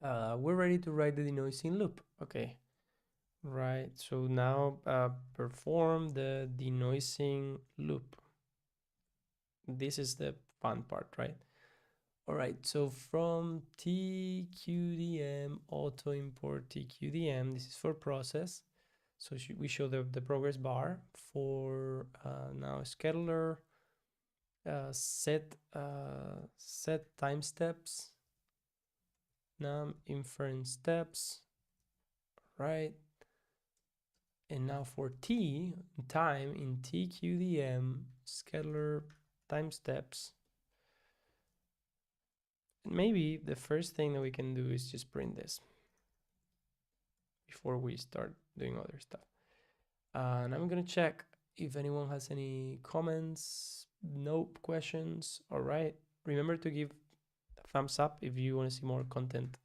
We're ready to write the denoising loop. Okay, right. So now perform the denoising loop. This is the fun part, right? All right, so from tqdm auto import tqdm, this is for process. So we show the progress bar for now scheduler set time steps, num inference steps, right? And now for time in tqdm scheduler time steps. Maybe the first thing that we can do is just print this before we start doing other stuff. And I'm gonna check if anyone has any comments, nope, questions. All right, remember to give a thumbs up if you want to see more content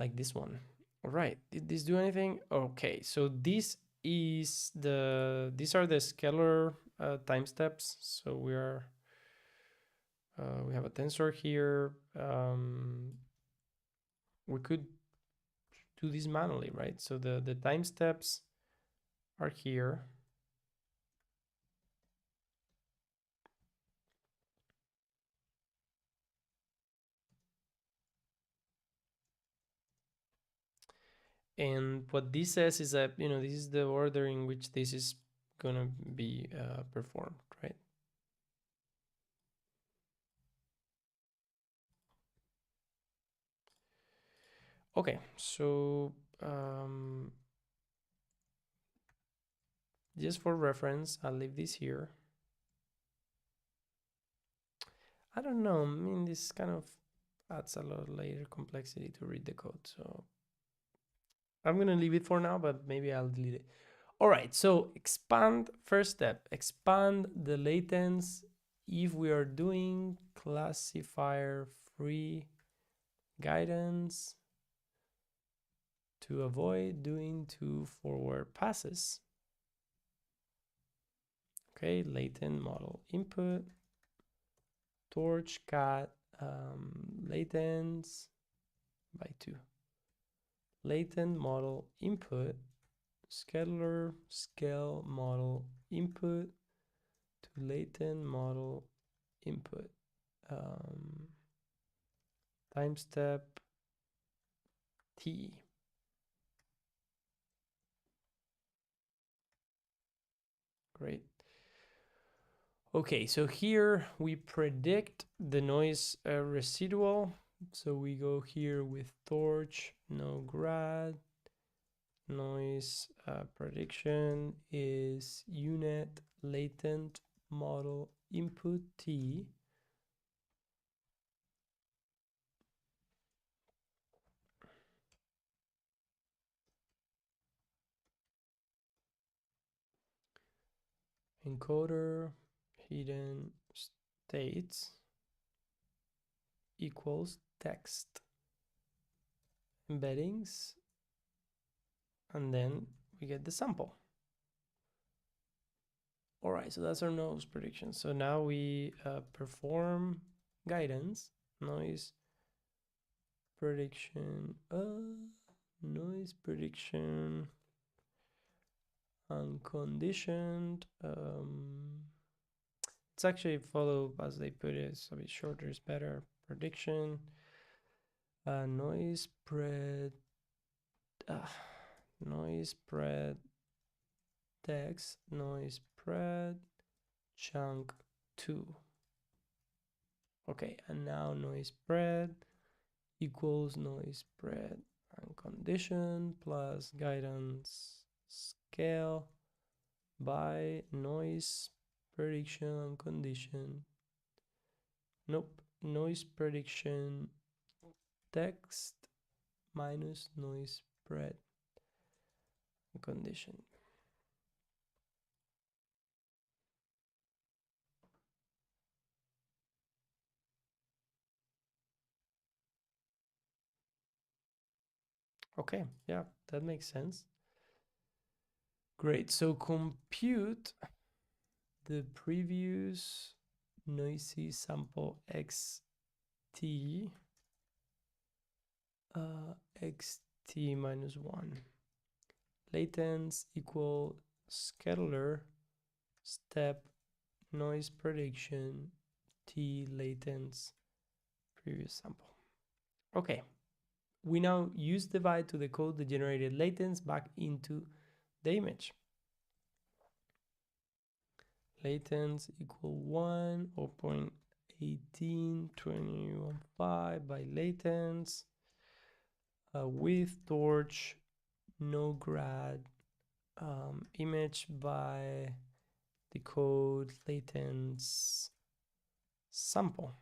like this one. All right, did this do anything? Okay, so these are the scalar time steps. So we have a tensor here. We could do this manually, right? So the time steps are here. And what this says is that, you know, this is the order in which this is gonna be performed, right? Okay, so just for reference, I'll leave this here. I don't know, I mean, this kind of adds a lot of layer complexity to read the code, so I'm gonna leave it for now, but maybe I'll delete it. All right, so expand, first step, expand the latents if we are doing classifier free guidance to avoid doing two forward passes. Okay, latent model input torch cat latents by 2. Latent model input, scalar scale model input to latent model input. Time step t. Great. Okay, so here we predict the noise residual. So we go here with torch, no grad. Noise prediction is unit latent model input t. Encoder hidden states equals text embeddings, and then we get the sample. All right, so that's our noise prediction. So now we perform guidance, noise prediction, unconditioned. It's actually follow as they put it, so a bit shorter is better. Prediction, noise spread text, noise spread chunk 2. Okay, and now noise spread equals noise spread unconditioned plus guidance scale by noise prediction unconditioned. Nope, noise prediction text minus noise spread unconditioned. Okay, yeah, that makes sense. Great, so compute the previous noisy sample xt xt minus 1. Latents equal scalar step noise prediction t latents previous sample. Okay, we now use divide to decode the generated latents back into the image. Latents equal 1 or 0.18215 by latents with torch no grad image by decode latents sample.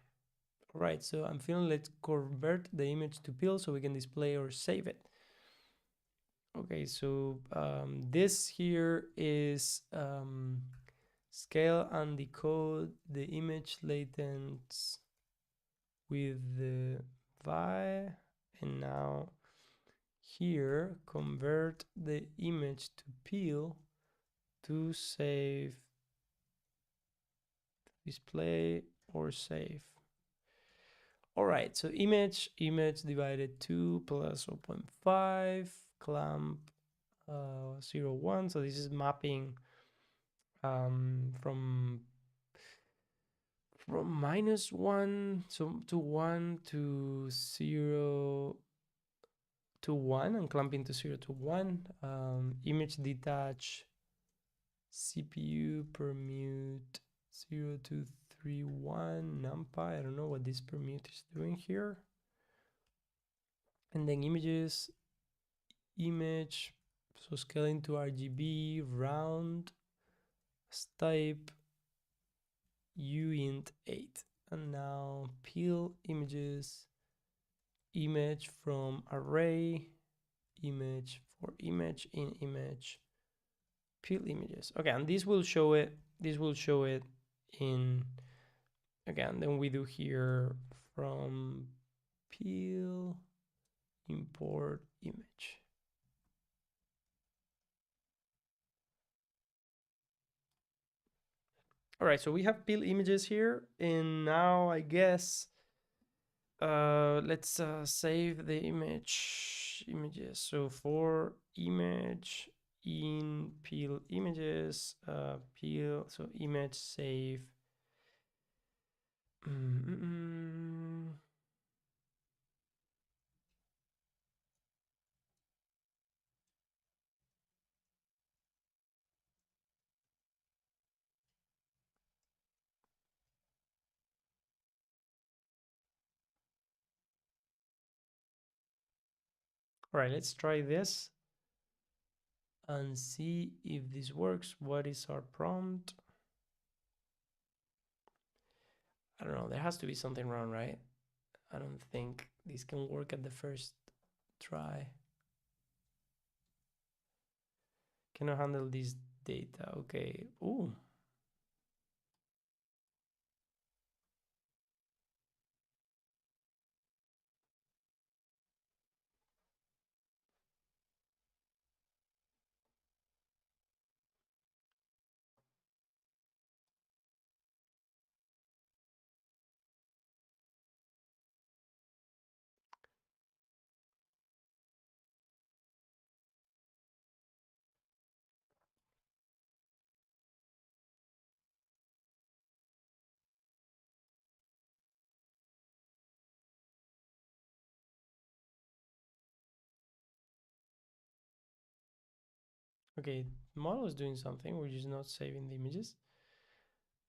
All right, so I'm feeling let's convert the image to PIL so we can display or save it. Okay, so this here is scale and decode the image latents with the vi, and now here convert the image to PIL to save, display or save. All right, so image divided 2 plus 0.5 clamp 0, 1. So this is mapping from -1 to 1 to 0 to 1 and clamping to 0 to 1. Image detach CPU permute 0 to 3 1 numpy. I don't know what this permute is doing here. And then images, image, so scaling to RGB, round, type uint 8. And now peel images, image from array, image for image in image, peel images. Okay, and this will show it. This will show it in, again, then we do here from peel import image. All right, so we have build images here, and now I guess let's save the images. So for image in peel images, peel, so image save. All right, let's try this and see if this works. What is our prompt? I don't know. There has to be something wrong, right? I don't think this can work at the first try. Cannot handle this data. Okay. Ooh. Okay, model is doing something. We're just not saving the images.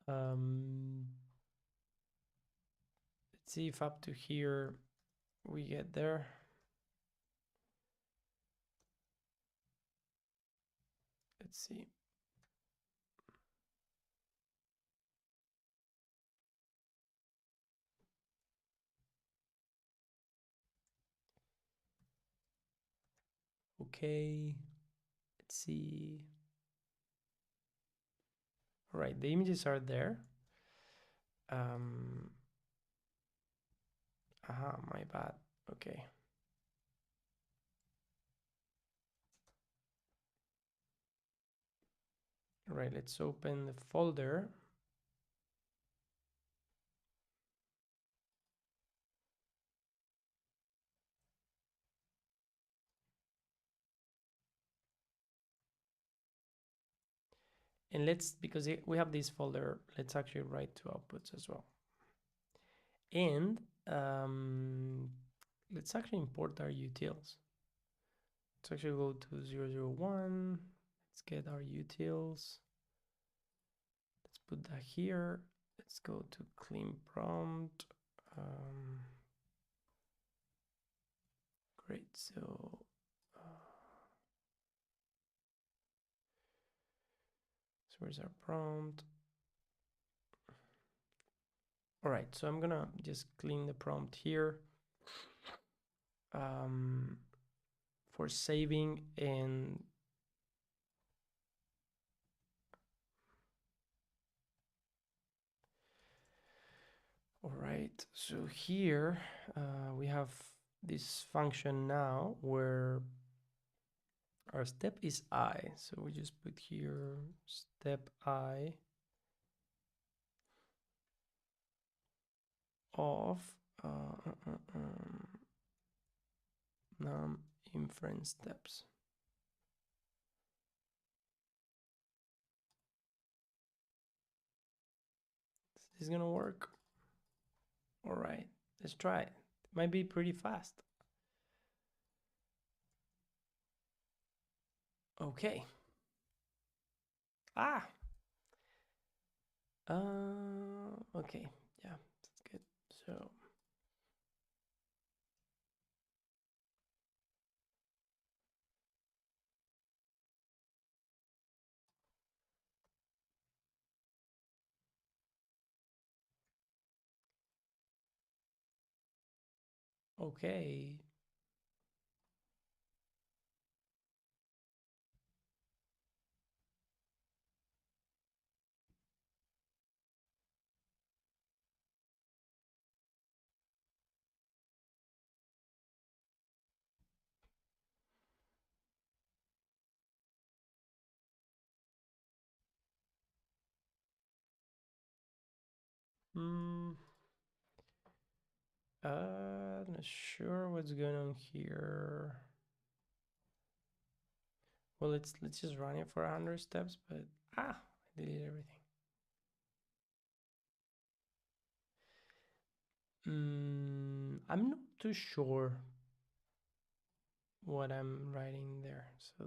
Let's see if up to here we get there. Let's see. Okay, let's see. All right, the images are there. My bad. Okay. All right, let's open the folder. And let's, because we have this folder, let's actually write to outputs as well. And let's actually import our utils. Let's actually go to 001. Let's get our utils. Let's put that here. Let's go to clean prompt. Great. So where's our prompt? All right, so I'm gonna just clean the prompt here for saving. And all right, so here we have this function now where our step is I. So we just put here step I of num inference steps. Is this gonna work? All right, let's try it. It might be pretty fast. Okay. Ah. Okay. Yeah, that's good. So. Okay. Mm, not sure what's going on here. Well, let's just run it for 100 steps, but I deleted everything. I'm not too sure what I'm writing there. So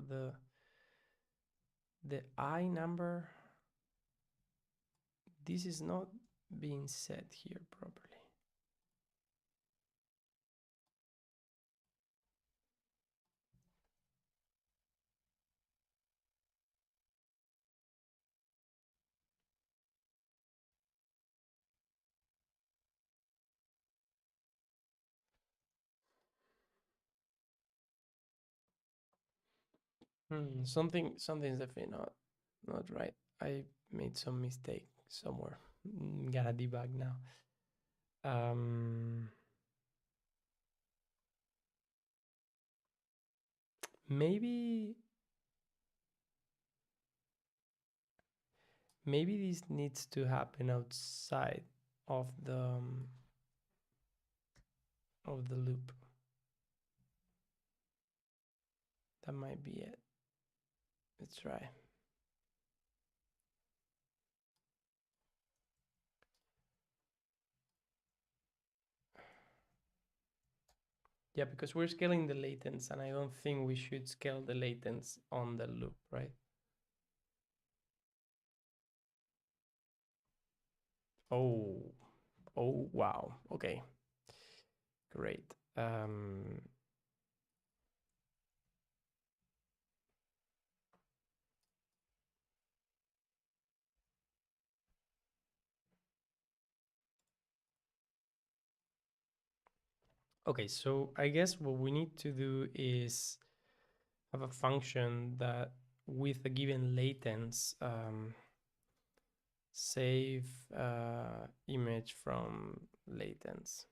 the I number, this is not being set here properly. Something's definitely not right. I made some mistake somewhere. Gotta debug now. Um, maybe maybe this needs to happen outside of the loop. That might be it. Let's try. Yeah, because we're scaling the latents, and I don't think we should scale the latents on the loop, right? Oh, oh, wow. Okay, great. Okay, so I guess what we need to do is have a function that with a given latents save image from latents.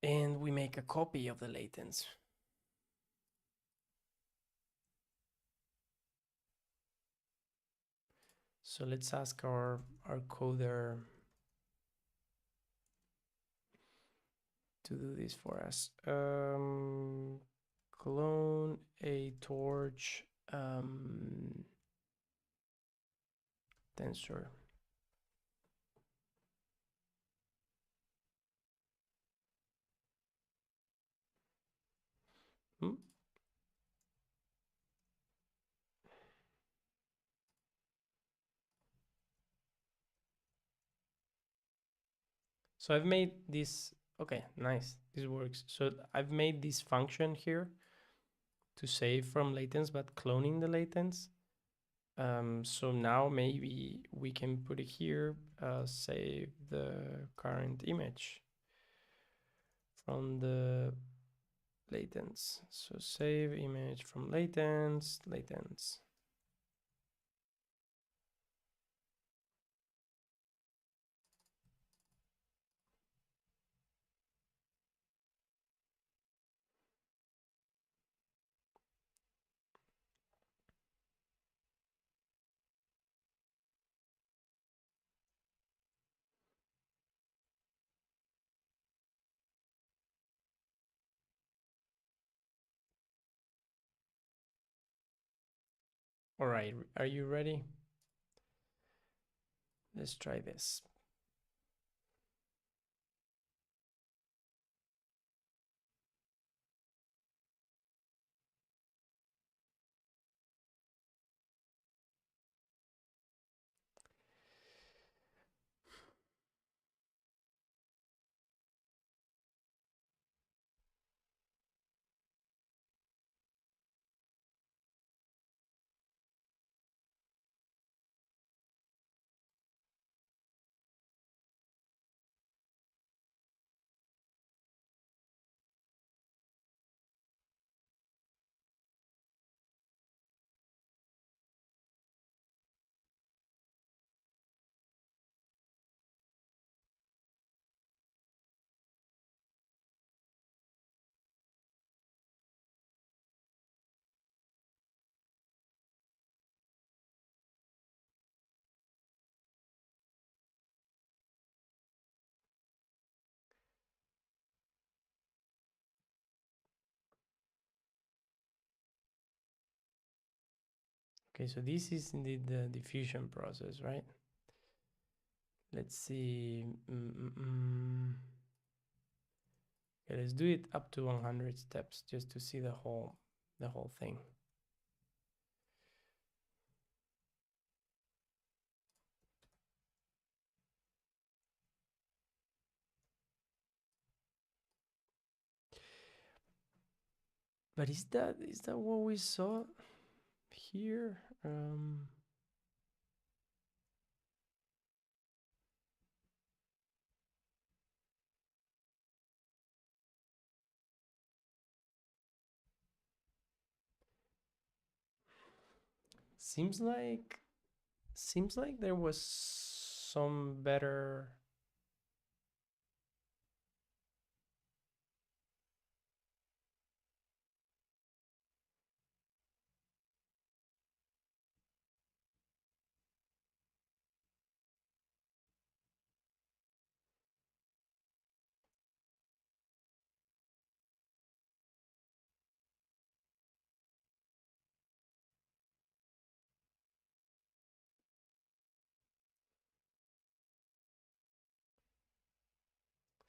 And we make a copy of the latents. So let's ask our coder to do this for us. Clone a torch tensor. Hmm? So I've made this, okay, nice, this works. So I've made this function here to save from latents, but cloning the latents. So now maybe we can put it here, save the current image from the latents. So save image from latents. All right, are you ready? Let's try this. Okay, so this is indeed the diffusion process, right? Let's see. Okay, let's do it up to 100 steps just to see the whole thing. But is that what we saw here? Seems like there was some better.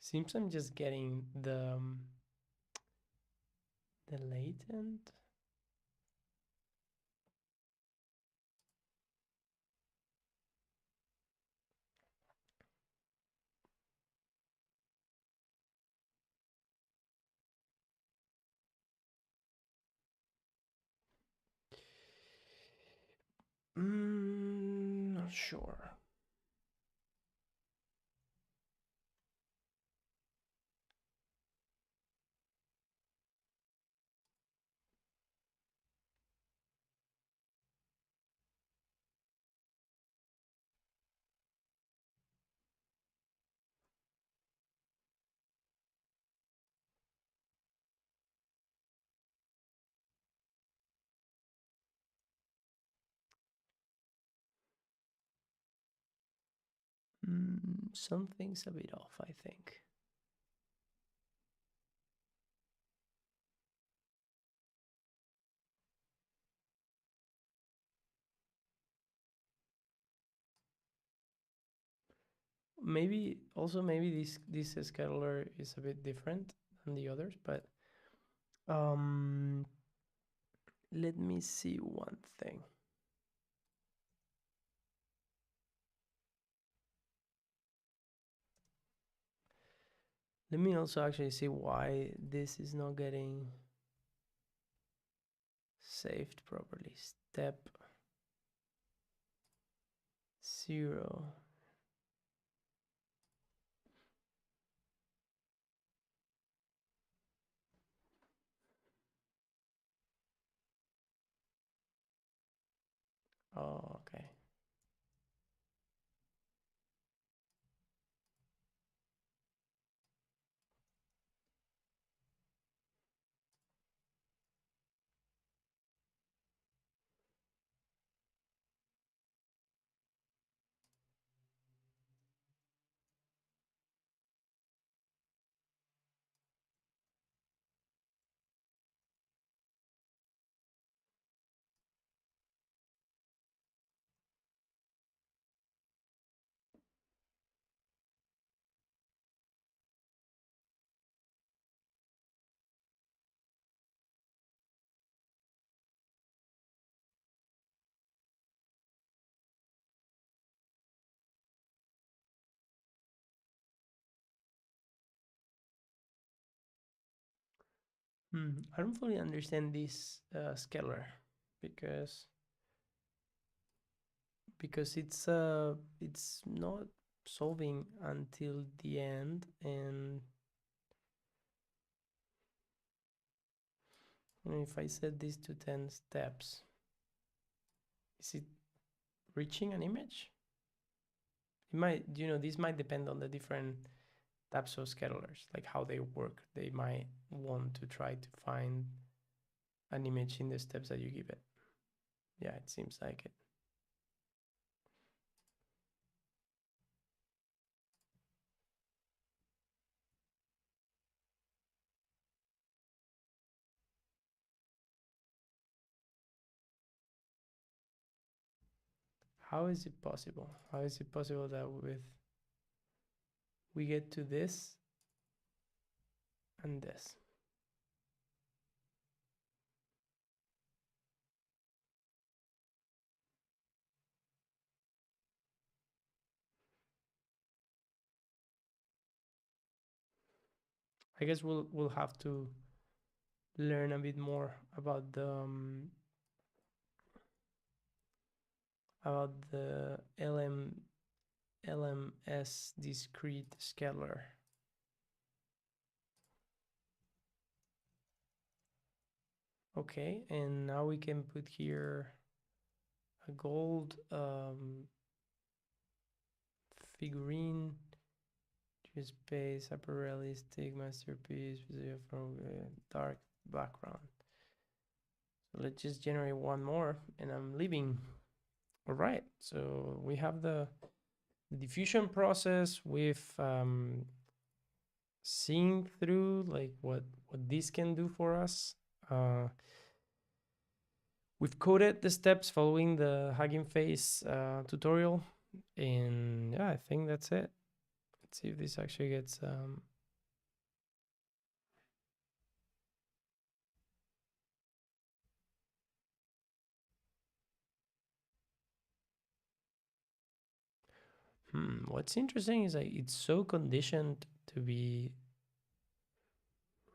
Seems I'm just getting the latent. Not sure. Something's a bit off, I think. Maybe this scheduler is a bit different than the others, but let me see one thing. Let me also actually see why this is not getting saved properly. Step 0. Oh, okay. I don't fully understand this scalar because it's not solving until the end, and if I set this to 10 steps, is it reaching an image? It might, this might depend on the different types of schedulers, like how they work. They might want to try to find an image in the steps that you give it. Yeah, it seems like it. How is it possible? How is it possible that we get to this and this? I guess we'll have to learn a bit more about the LMS discrete scalar. Okay, and now we can put here a gold figurine, space, upper realistic masterpiece from dark background. So let's just generate one more and I'm leaving. All right, so we have the diffusion process with seeing through like what this can do for us. We've coded the steps following the HuggingFace tutorial, and yeah, I think that's it. Let's see if this actually gets what's interesting is like it's so conditioned to be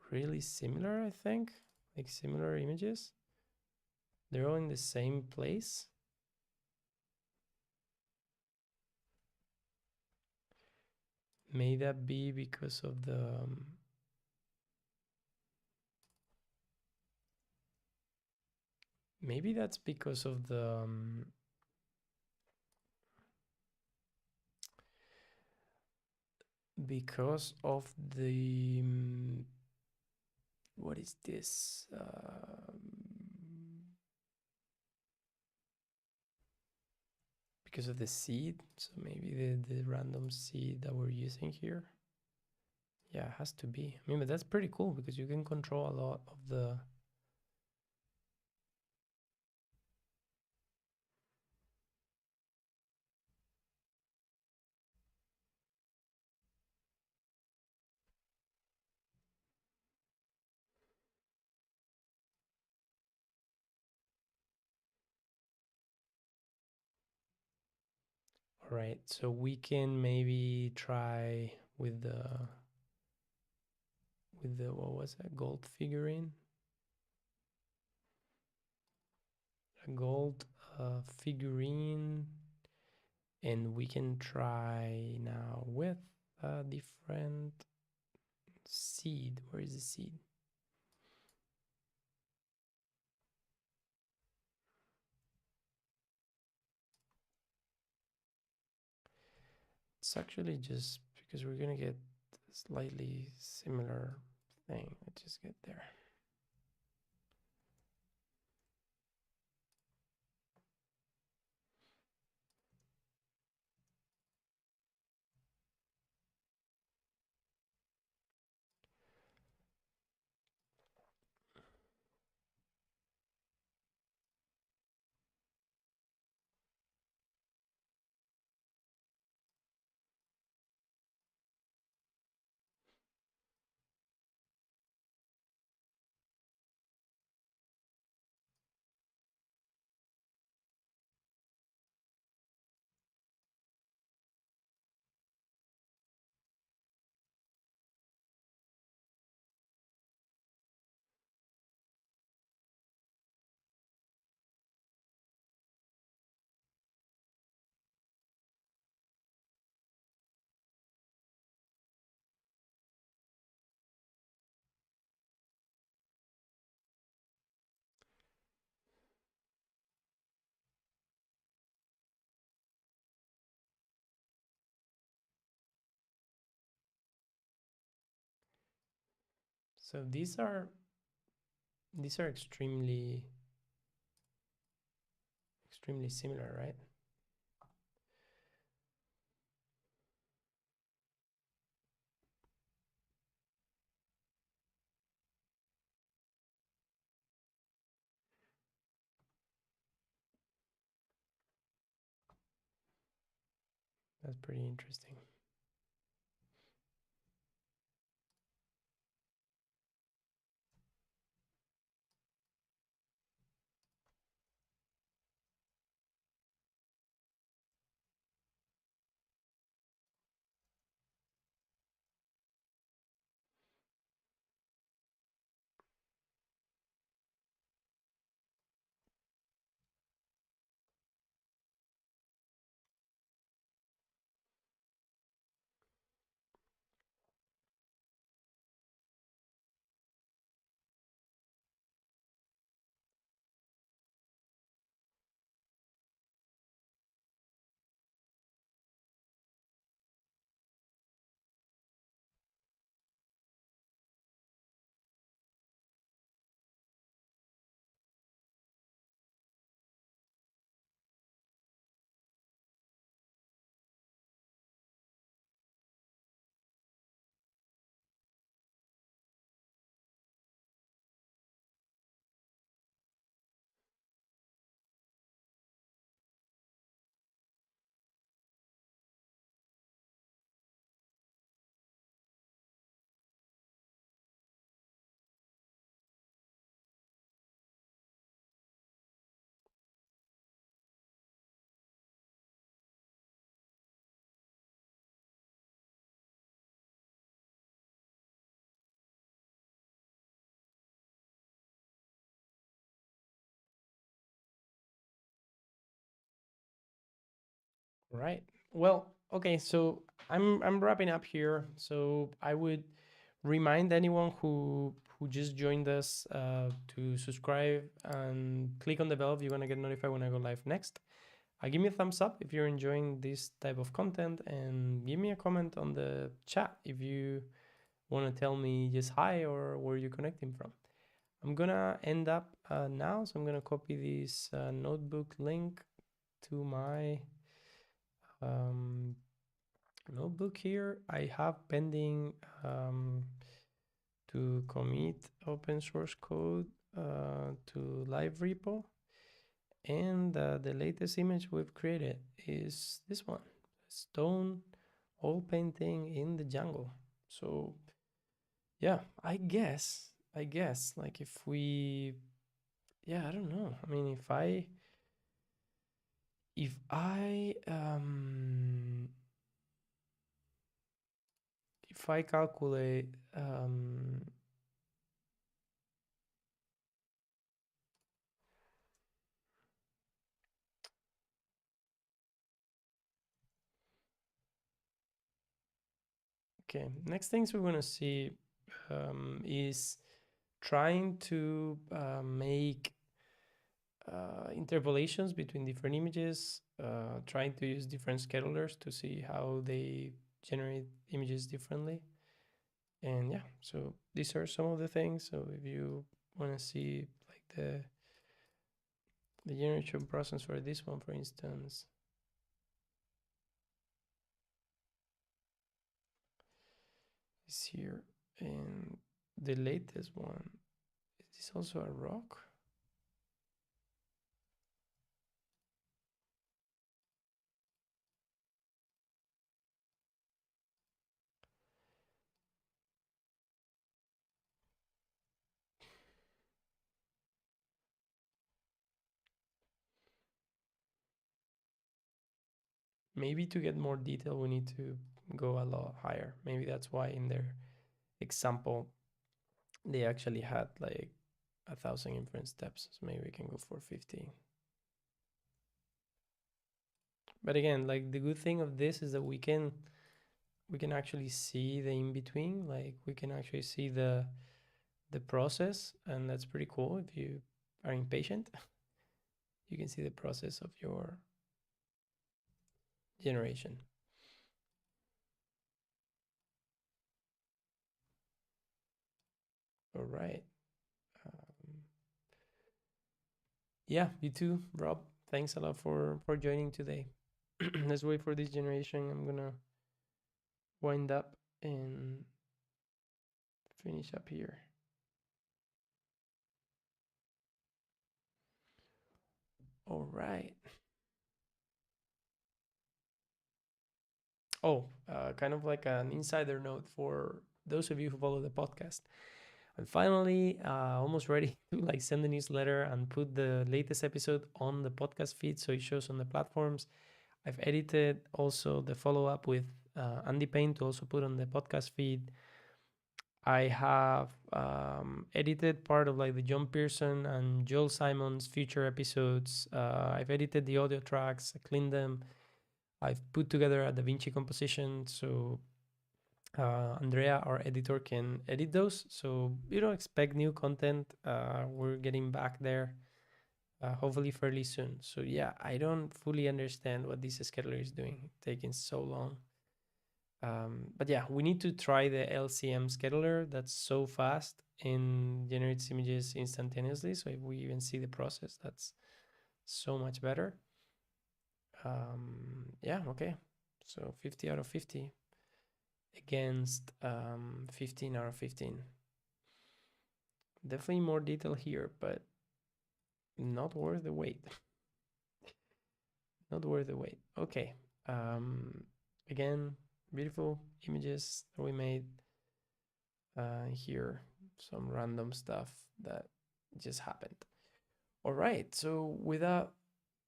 really similar, I think, like similar images. They're all in the same place. May that be because of the maybe that's because of the because of the what is this? Because of the seed, so maybe the random seed that we're using here. Yeah, it has to be. I mean, but that's pretty cool because you can control a lot of the all right, so we can maybe try with the what was that gold figurine? A gold figurine, and we can try now with a different seed. Where is the seed? It's actually just because we're gonna get a slightly similar thing. Let's just get there. So these are extremely similar, right? That's pretty interesting. Right. Well, okay, so I'm wrapping up here. So I would remind anyone who just joined us to subscribe and click on the bell if you want to get notified when I go live next. Give me a thumbs up if you're enjoying this type of content, and give me a comment on the chat if you want to tell me just hi or where you're connecting from. I'm gonna end up now, so I'm gonna copy this notebook link to my um, notebook here. I have pending to commit open source code to live repo. And the latest image we've created is this one, stone oil painting in the jungle. So yeah, I guess like if we, yeah, I don't know. I mean, if I calculate okay, next things we're gonna see is trying to make interpolations between different images, trying to use different schedulers to see how they generate images differently. And yeah, so these are some of the things. So if you want to see like the generation process for this one, for instance, is here. And the latest one, is this also a rock? Maybe to get more detail, we need to go a lot higher. Maybe that's why in their example, they actually had like 1,000 inference steps. So maybe we can go for 15. But again, like the good thing of this is that we can actually see the in between. Like we can actually see the process, and that's pretty cool. If you are impatient, you can see the process of your generation. All right. Um, yeah, you too, Rob. Thanks a lot for joining today. Let's wait for this generation. I'm gonna wind up and finish up here. All right. Oh, kind of like an insider note for those of you who follow the podcast. And finally, almost ready to like send the newsletter and put the latest episode on the podcast feed so it shows on the platforms. I've edited also the follow up with Andy Payne to also put on the podcast feed. I have edited part of like the John Pearson and Joel Simon's future episodes. I've edited the audio tracks, I cleaned them. I've put together a DaVinci composition, so Andrea, our editor, can edit those. So you don't expect new content. We're getting back there, hopefully fairly soon. So yeah, I don't fully understand what this scheduler is doing, taking so long. But yeah, we need to try the LCM scheduler. That's so fast and generates images instantaneously. So if we even see the process, that's so much better. Yeah, okay. So 50 out of 50 against 15 out of 15. Definitely more detail here, but not worth the wait. Not worth the wait. Okay. Again, beautiful images that we made here. Some random stuff that just happened. All right. So without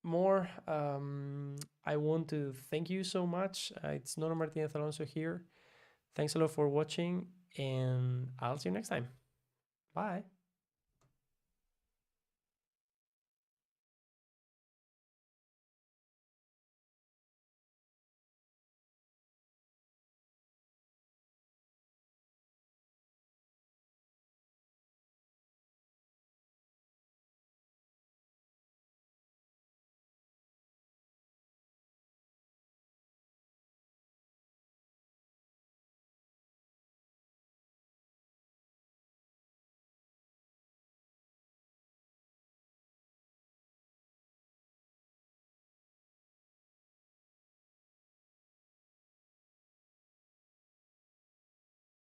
more, I want to thank you so much. It's Nono Martínez Alonso here. Thanks a lot for watching, and I'll see you next time. Bye.